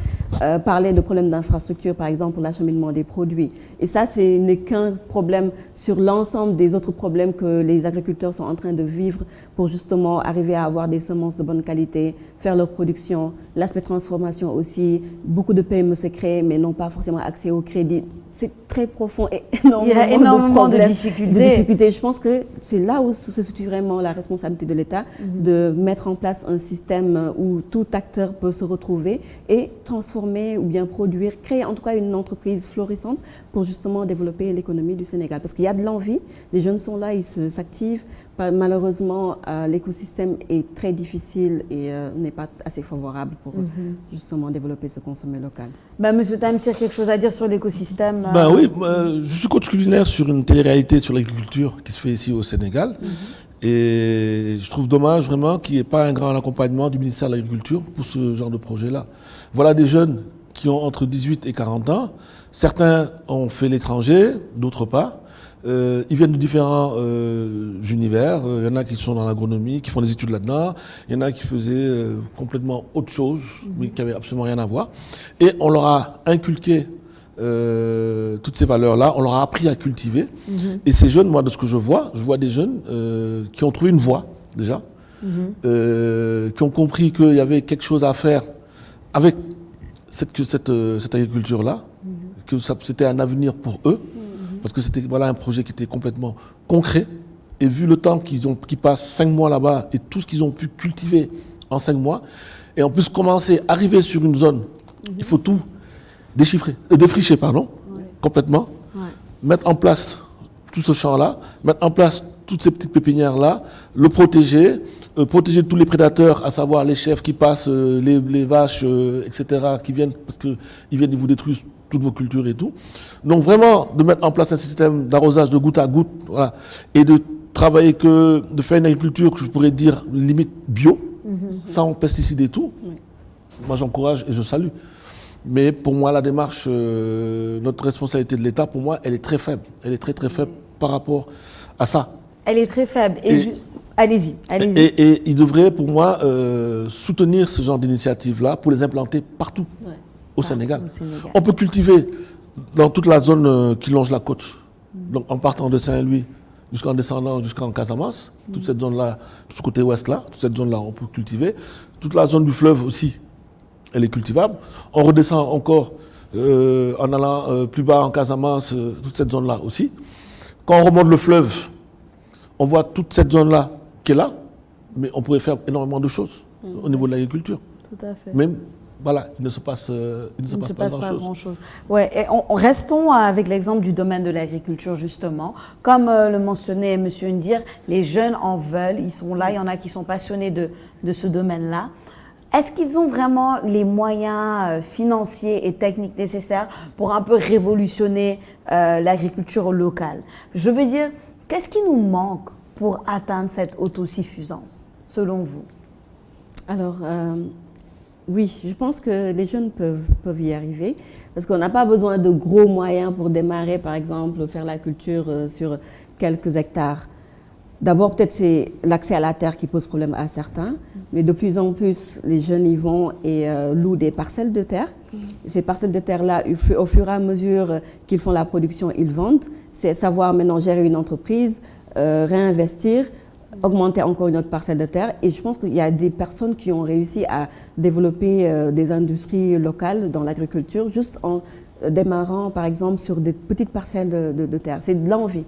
parler de problèmes d'infrastructure, par exemple, pour l'acheminement des produits. Et ça, ce n'est qu'un problème sur l'ensemble des autres problèmes que les agriculteurs sont en train de vivre pour justement arriver à avoir des semences de bonne qualité, faire leur production, l'aspect transformation aussi. Beaucoup de PME se créent, mais n'ont pas forcément accès au crédit. C'est très profond et il y a énormément de difficultés. Je pense que c'est là où se situe vraiment la responsabilité de l'État, de mettre en place un système où tout acteur peut se retrouver et transformer ou bien produire, créer en tout cas une entreprise florissante pour justement développer l'économie du Sénégal. Parce qu'il y a de l'envie, les jeunes sont là, ils s'activent. Malheureusement, l'écosystème est très difficile et n'est pas assez favorable pour justement développer ce consommé local. Monsieur Tamsir, quelque chose à dire sur l'écosystème? Oui, je suis coach culinaire sur une télé-réalité sur l'agriculture qui se fait ici au Sénégal. Et je trouve dommage vraiment qu'il n'y ait pas un grand accompagnement du ministère de l'Agriculture pour ce genre de projet-là. Voilà des jeunes qui ont entre 18 et 40 ans. Certains ont fait l'étranger, d'autres pas. Ils viennent de différents univers. Il y en a qui sont dans l'agronomie, qui font des études là-dedans. Il y en a qui faisaient complètement autre chose, mais qui n'avaient absolument rien à voir. Et on leur a inculqué toutes ces valeurs-là, on leur a appris à cultiver. Et ces jeunes, moi, de ce que je vois des jeunes qui ont trouvé une voie, déjà, qui ont compris qu'il y avait quelque chose à faire avec cette agriculture-là, que c'était un avenir pour eux, parce que c'était un projet qui était complètement concret. Et vu le temps qu'ils passent 5 mois là-bas et tout ce qu'ils ont pu cultiver en 5 mois, et en plus arriver sur une zone, il faut tout défricher, complètement, mettre en place tout ce champ-là, mettre en place toutes ces petites pépinières-là, le protéger tous les prédateurs, à savoir les chèvres qui passent, les vaches, etc., qui viennent, parce qu'ils viennent vous détruire toutes vos cultures et tout. Donc vraiment, de mettre en place un système d'arrosage de goutte à goutte, et de travailler de faire une agriculture que je pourrais dire limite bio, sans pesticides et tout, moi j'encourage et je salue. Mais pour moi, la démarche, notre responsabilité de l'État, pour moi, elle est très faible. Elle est très très faible par rapport à ça. Elle est très faible. Allez-y. Et il devrait, pour moi, soutenir ce genre d'initiative-là pour les implanter partout au Sénégal. On peut cultiver dans toute la zone qui longe la côte, donc en partant de Saint-Louis jusqu'en descendant jusqu'en Casamance, toute cette zone-là, tout ce côté ouest-là, toute cette zone-là, on peut cultiver. Toute la zone du fleuve aussi, elle est cultivable. On redescend encore en allant plus bas en Casamance, toute cette zone-là aussi. Quand on remonte le fleuve, on voit toute cette zone-là qui est là, mais on pourrait faire énormément de choses au niveau de l'agriculture. Tout à fait. Même, voilà, il ne se passe pas grand-chose. Ouais, et restons avec l'exemple du domaine de l'agriculture, justement. Comme le mentionnait M. Ndir, les jeunes en veulent, ils sont là, il y en a qui sont passionnés de ce domaine-là. Est-ce qu'ils ont vraiment les moyens financiers et techniques nécessaires pour un peu révolutionner l'agriculture locale? Je veux dire, qu'est-ce qui nous manque pour atteindre cette autosuffisance, selon vous? Alors, oui, je pense que les jeunes peuvent y arriver parce qu'on n'a pas besoin de gros moyens pour démarrer, par exemple, faire la culture sur quelques hectares. D'abord, peut-être c'est l'accès à la terre qui pose problème à certains, mais de plus en plus, les jeunes y vont et louent des parcelles de terre. Ces parcelles de terre-là, au fur et à mesure qu'ils font la production, ils vendent. C'est savoir maintenant gérer une entreprise, réinvestir, augmenter encore une autre parcelle de terre. Et je pense qu'il y a des personnes qui ont réussi à développer des industries locales dans l'agriculture juste en démarrant, par exemple, sur des petites parcelles de terre. C'est de l'envie.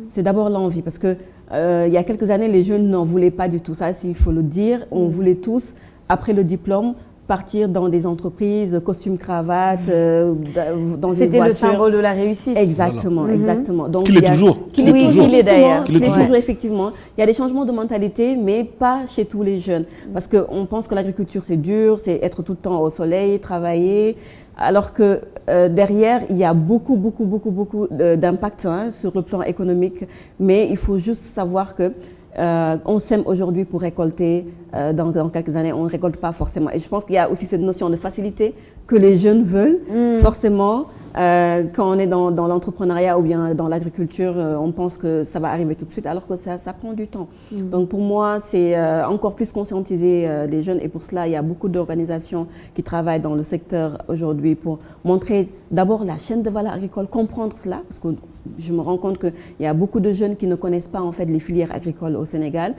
C'est d'abord l'envie, parce que il y a quelques années, les jeunes n'en voulaient pas du tout. Ça, il faut le dire. On voulait tous, après le diplôme, partir dans des entreprises, costumes, cravates, dans des voitures. C'était le symbole de la réussite. Exactement, voilà. exactement. Donc, Qu'il est toujours. Qu'il est d'ailleurs. Qu'il est toujours, effectivement. Il y a des changements de mentalité, mais pas chez tous les jeunes. Parce qu'on pense que l'agriculture, c'est dur, c'est être tout le temps au soleil, travailler. Alors que derrière, il y a beaucoup d'impact sur le plan économique. Mais il faut juste savoir que on sème aujourd'hui pour récolter dans quelques années, on ne récolte pas forcément. Et je pense qu'il y a aussi cette notion de facilité que les jeunes veulent forcément. Quand on est dans l'entrepreneuriat ou bien dans l'agriculture, on pense que ça va arriver tout de suite, alors que ça prend du temps. Donc pour moi, c'est encore plus conscientiser les jeunes, et pour cela, il y a beaucoup d'organisations qui travaillent dans le secteur aujourd'hui pour montrer d'abord la chaîne de valeur agricole, comprendre cela, parce que je me rends compte qu'il y a beaucoup de jeunes qui ne connaissent pas en fait les filières agricoles au Sénégal.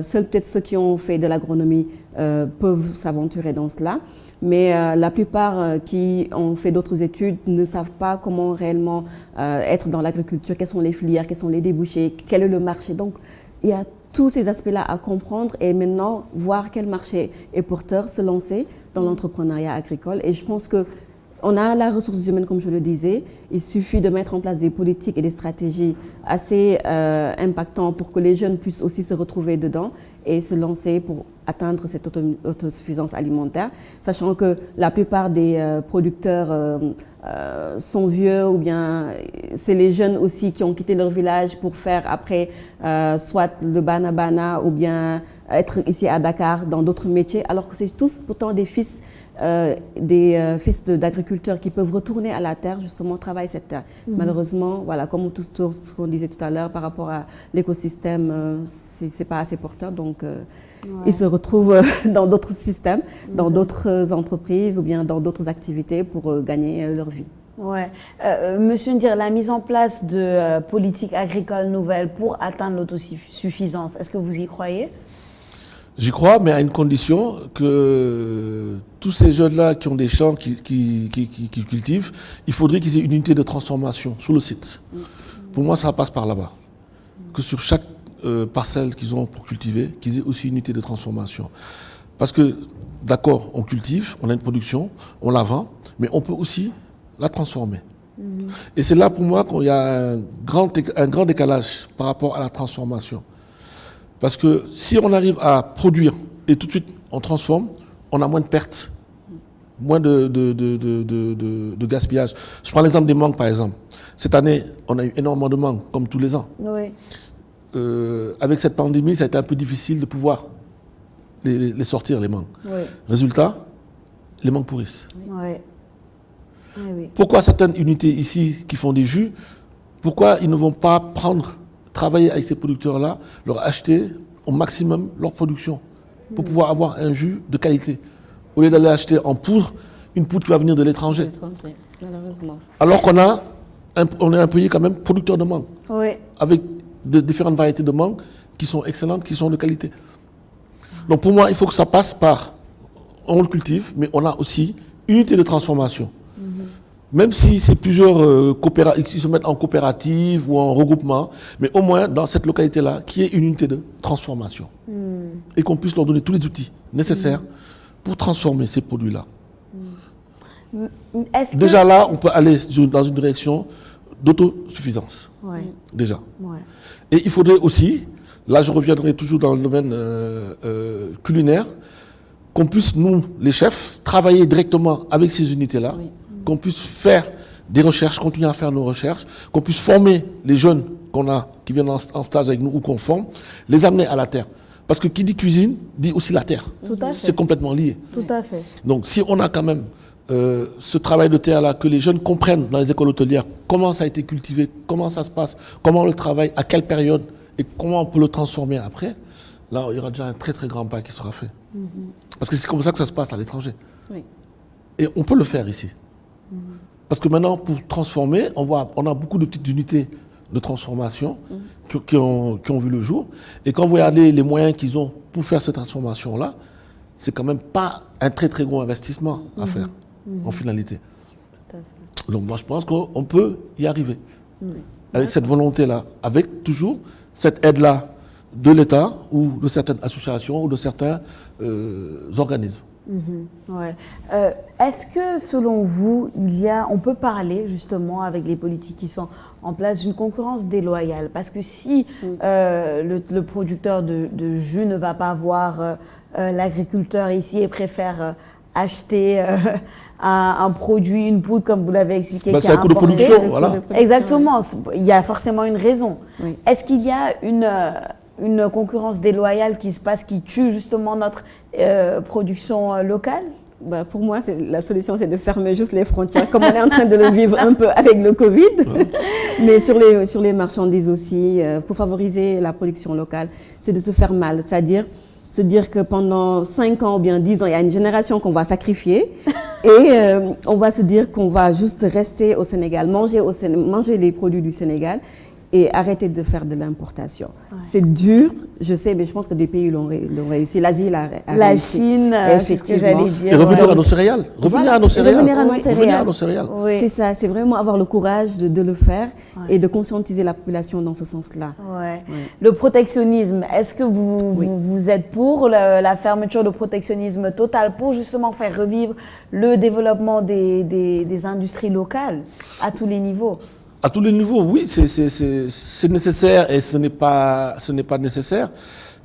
Seuls peut-être ceux qui ont fait de l'agronomie peuvent s'aventurer dans cela. Mais la plupart qui ont fait d'autres études ne savent pas comment réellement être dans l'agriculture, quelles sont les filières, quels sont les débouchés, quel est le marché. Donc il y a tous ces aspects-là à comprendre et maintenant voir quel marché est porteur, se lancer dans l'entrepreneuriat agricole. Et je pense que on a la ressource humaine, comme je le disais. Il suffit de mettre en place des politiques et des stratégies assez impactantes pour que les jeunes puissent aussi se retrouver dedans et se lancer pour atteindre cette autosuffisance alimentaire, sachant que la plupart des producteurs sont vieux, ou bien c'est les jeunes aussi qui ont quitté leur village pour faire après soit le bana ou bien être ici à Dakar dans d'autres métiers, alors que c'est tous pourtant des fils d'agriculteurs qui peuvent retourner à la terre, justement, travailler cette terre. Malheureusement, voilà, comme tout ce qu'on disait tout à l'heure par rapport à l'écosystème, c'est pas assez porteur, donc ils se retrouvent dans d'autres systèmes, dans d'autres entreprises ou bien dans d'autres activités pour gagner leur vie. Ouais. Monsieur Ndir, la mise en place de politiques agricoles nouvelles pour atteindre l'autosuffisance, est-ce que vous y croyez? J'y crois, mais à une condition que tous ces jeunes-là qui ont des champs, qui cultivent, il faudrait qu'ils aient une unité de transformation sur le site. Pour moi, ça passe par là-bas. Que sur chaque parcelle qu'ils ont pour cultiver, qu'ils aient aussi une unité de transformation. Parce que, d'accord, on cultive, on a une production, on la vend, mais on peut aussi la transformer. Et c'est là pour moi qu'il y a un grand décalage par rapport à la transformation. Parce que si on arrive à produire et tout de suite on transforme, on a moins de pertes, moins de gaspillage. Je prends l'exemple des mangues par exemple. Cette année, on a eu énormément de mangues, comme tous les ans. Oui. Avec cette pandémie, ça a été un peu difficile de pouvoir les sortir, les mangues. Oui. Résultat, les mangues pourrissent. Oui. Oui, oui. Pourquoi certaines unités ici qui font des jus, pourquoi ils ne vont pas travailler avec ces producteurs-là, leur acheter au maximum leur production pour pouvoir avoir un jus de qualité, au lieu d'aller acheter en poudre, une poudre qui va venir de l'étranger. Malheureusement. Alors on est un pays quand même producteur de mangue, Oui. avec de différentes variétés de mangue qui sont excellentes, qui sont de qualité. Donc pour moi, il faut que ça passe par, on le cultive, mais on a aussi unité de transformation. Même si c'est plusieurs qui se mettent en coopérative ou en regroupement, mais au moins dans cette localité-là, qui est une unité de transformation. Et qu'on puisse leur donner tous les outils nécessaires pour transformer ces produits-là. Déjà là, on peut aller dans une direction d'autosuffisance. Ouais. Déjà. Ouais. Et il faudrait aussi, là je reviendrai toujours dans le domaine culinaire, qu'on puisse, nous, les chefs, travailler directement avec ces unités-là, qu'on puisse faire des recherches, continuer à faire nos recherches, qu'on puisse former les jeunes qu'on a, qui viennent en stage avec nous ou qu'on forme, les amener à la terre. Parce que qui dit cuisine, dit aussi la terre. Tout à fait. C'est complètement lié. Tout à fait. Donc si on a quand même ce travail de terre-là, que les jeunes comprennent dans les écoles hôtelières comment ça a été cultivé, comment ça se passe, comment on le travaille, à quelle période et comment on peut le transformer après, là il y aura déjà un très très grand pas qui sera fait. Parce que c'est comme ça que ça se passe à l'étranger. Oui. Et on peut le faire ici. Parce que maintenant, pour transformer, on a beaucoup de petites unités de transformation qui ont vu le jour. Et quand vous regardez les moyens qu'ils ont pour faire cette transformation-là, c'est quand même pas un très très gros investissement à faire, en finalité. Tout à fait. Donc moi, je pense qu'on peut y arriver. Avec cette volonté-là, avec toujours cette aide-là de l'État ou de certaines associations ou de certains organismes. Ouais. Est-ce que, selon vous, on peut parler justement avec les politiques qui sont en place d'une concurrence déloyale? Parce que si le producteur de jus ne va pas voir l'agriculteur ici et préfère acheter un produit, une poudre, comme vous l'avez expliqué, qui C'est un coût de production, voilà. Exactement, il y a forcément une raison. Oui. Est-ce qu'il y a une concurrence déloyale qui se passe, qui tue justement notre production locale? Bah, pour moi, la solution, c'est de fermer juste les frontières, comme on est en train de le vivre un peu avec le Covid. Mais sur les marchandises aussi, pour favoriser la production locale, c'est de se faire mal. C'est-à-dire se dire que pendant 5 ans ou bien 10 ans, il y a une génération qu'on va sacrifier et on va se dire qu'on va juste rester au Sénégal, manger les produits du Sénégal et arrêter de faire de l'importation. Ouais. C'est dur, je sais, mais je pense que des pays l'ont réussi. L'Asie l'a réussi. La Chine, c'est ce que j'allais dire. Et revenir à nos céréales. Revenir à nos céréales. Oui. C'est ça, c'est vraiment avoir le courage de le faire et de conscientiser la population dans ce sens-là. Ouais. Le protectionnisme, est-ce que vous êtes pour la fermeture de protectionnisme total pour justement faire revivre le développement des industries locales à tous les niveaux? À tous les niveaux, oui, c'est nécessaire et ce n'est pas nécessaire.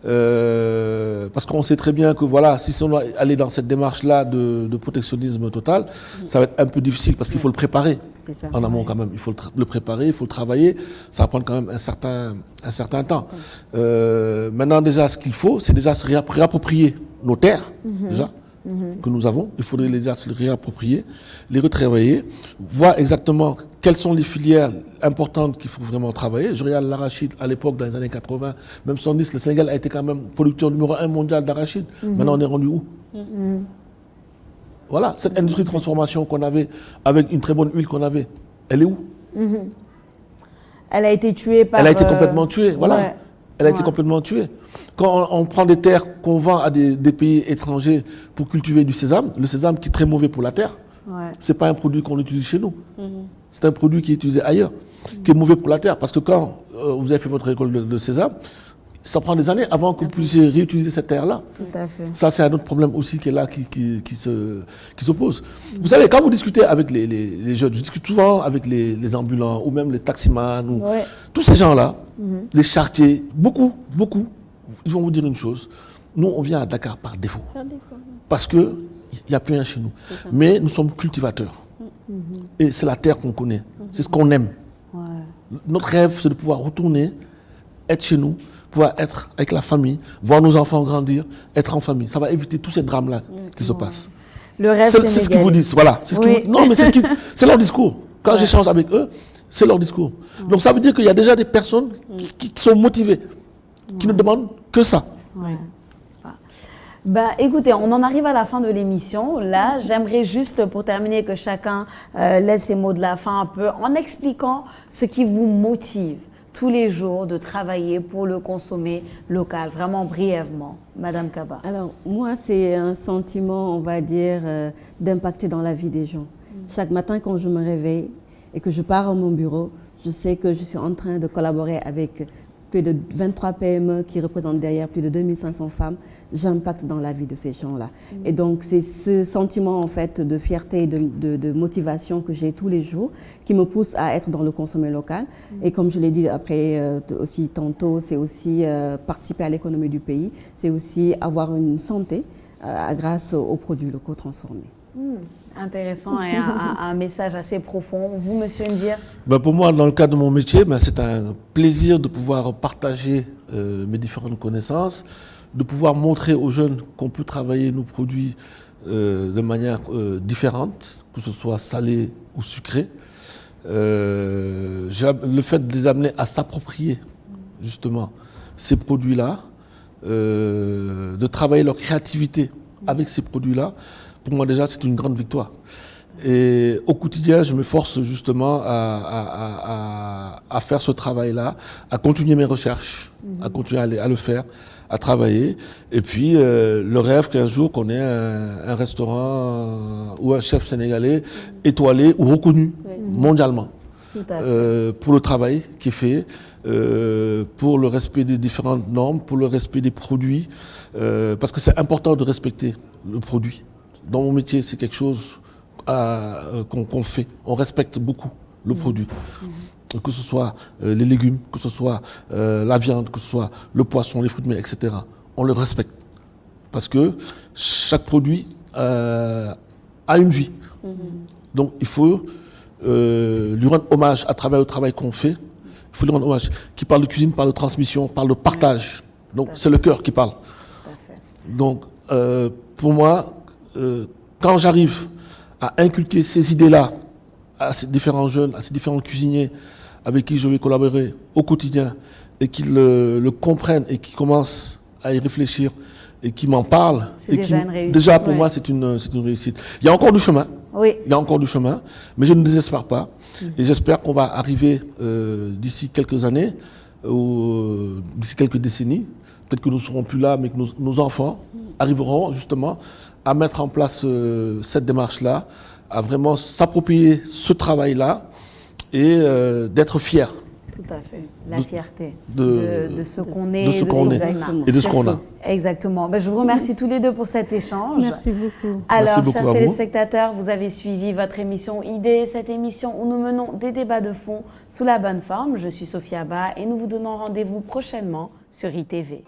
Parce qu'on sait très bien que voilà, si on doit aller dans cette démarche-là de protectionnisme total, ça va être un peu difficile parce qu'il faut le préparer en amont quand même. Il faut le préparer, il faut le travailler. Ça va prendre quand même un certain temps. Maintenant, déjà, ce qu'il faut, c'est déjà se réapproprier nos terres, déjà. Que nous avons, il faudrait les réapproprier, les retravailler, voir exactement quelles sont les filières importantes qu'il faut vraiment travailler. Je regarde l'arachide à l'époque, dans les années 80, même 110, le Sénégal a été quand même producteur numéro 1 mondial d'arachide. Maintenant, on est rendu où? Voilà, cette industrie de transformation qu'on avait, avec une très bonne huile qu'on avait, elle est où? Elle a été tuée par... Elle a été complètement tuée, voilà. Ouais. Elle a été complètement tuée. Quand on prend des terres qu'on vend à des pays étrangers pour cultiver du sésame, le sésame qui est très mauvais pour la terre, c'est pas un produit qu'on utilise chez nous. C'est un produit qui est utilisé ailleurs, qui est mauvais pour la terre. Parce que quand vous avez fait votre récolte de sésame, ça prend des années avant que vous puissiez réutiliser cette terre-là. Tout à fait. Ça, c'est un autre problème aussi qui est là, qui se pose. Vous savez, quand vous discutez avec les jeunes, je discute souvent avec les ambulants ou même les taximans, ou tous ces gens-là, les charretiers, beaucoup, ils vont vous dire une chose. Nous, on vient à Dakar par défaut. Parce qu'il n'y a plus rien chez nous. Mais nous sommes cultivateurs. Et c'est la terre qu'on connaît. C'est ce qu'on aime. Notre rêve, c'est de pouvoir retourner, être chez nous, pouvoir être avec la famille, voir nos enfants grandir, être en famille. Ça va éviter tous ces drames-là qui se passent. Le rêve C'est ce qu'ils vous disent, voilà. Non, mais c'est leur discours. Quand j'échange avec eux, c'est leur discours. Donc ça veut dire qu'il y a déjà des personnes qui sont motivées, qui ne demandent que ça. Écoutez, on en arrive à la fin de l'émission. Là, j'aimerais juste, pour terminer, que chacun laisse ses mots de la fin un peu en expliquant ce qui vous motive tous les jours de travailler pour le consommer local, vraiment brièvement. Madame Kaba. Alors, moi, c'est un sentiment, on va dire, d'impacter dans la vie des gens. Chaque matin, quand je me réveille et que je pars à mon bureau, je sais que je suis en train de collaborer avec plus de 23 PME qui représentent derrière plus de 2500 femmes. J'impacte dans la vie de ces gens-là. Et donc, c'est ce sentiment, en fait, de fierté et de motivation que j'ai tous les jours qui me pousse à être dans le consommer local. Et comme je l'ai dit après aussi tantôt, c'est aussi participer à l'économie du pays. C'est aussi avoir une santé grâce aux produits locaux transformés. Intéressant et un message assez profond. Vous, Monsieur Ndir? Pour moi, dans le cadre de mon métier, c'est un plaisir de pouvoir partager mes différentes connaissances, de pouvoir montrer aux jeunes qu'on peut travailler nos produits de manière différente, que ce soit salé ou sucré. Le fait de les amener à s'approprier justement ces produits-là, de travailler leur créativité avec ces produits-là, pour moi déjà c'est une grande victoire. Et au quotidien, je me force justement à faire ce travail-là, à continuer mes recherches, à continuer à le faire, à travailler. Et puis, le rêve qu'un jour qu'on ait un restaurant ou un chef sénégalais étoilé ou reconnu mondialement. Tout à fait. Pour le travail qui est fait, pour le respect des différentes normes, pour le respect des produits, parce que c'est important de respecter le produit. Dans mon métier, c'est quelque chose qu'on fait. On respecte beaucoup le produit. Que ce soit les légumes, que ce soit la viande, que ce soit le poisson, les fruits de mer, etc. On le respecte. Parce que chaque produit a une vie. Donc il faut lui rendre hommage à travers le travail qu'on fait. Il faut lui rendre hommage. Qui parle de cuisine, parle de transmission, parle de partage. Donc c'est le cœur qui parle. Tout à fait. Donc pour moi, quand j'arrive à inculquer ces idées-là à ces différents jeunes, à ces différents cuisiniers avec qui je vais collaborer au quotidien et qu'ils le comprennent et qui commencent à y réfléchir et qui m'en parlent. C'est déjà une réussite. Déjà pour moi, c'est une réussite. Il y a encore du chemin. Oui. Il y a encore du chemin, mais je ne désespère pas. Et j'espère qu'on va arriver d'ici quelques années, d'ici quelques décennies. Peut-être que nous ne serons plus là, mais que nos enfants arriveront justement à mettre en place cette démarche-là, à vraiment s'approprier ce travail-là et d'être fiers. Tout à fait. La fierté de ce qu'on est, et de ce qu'on a. Exactement. Je vous remercie tous les deux pour cet échange. Merci beaucoup. Alors, Merci beaucoup chers à vous. téléspectateurs, vous avez suivi votre émission Idée, cette émission où nous menons des débats de fond sous la bonne forme. Je suis Sophia Ba et nous vous donnons rendez-vous prochainement sur ITV.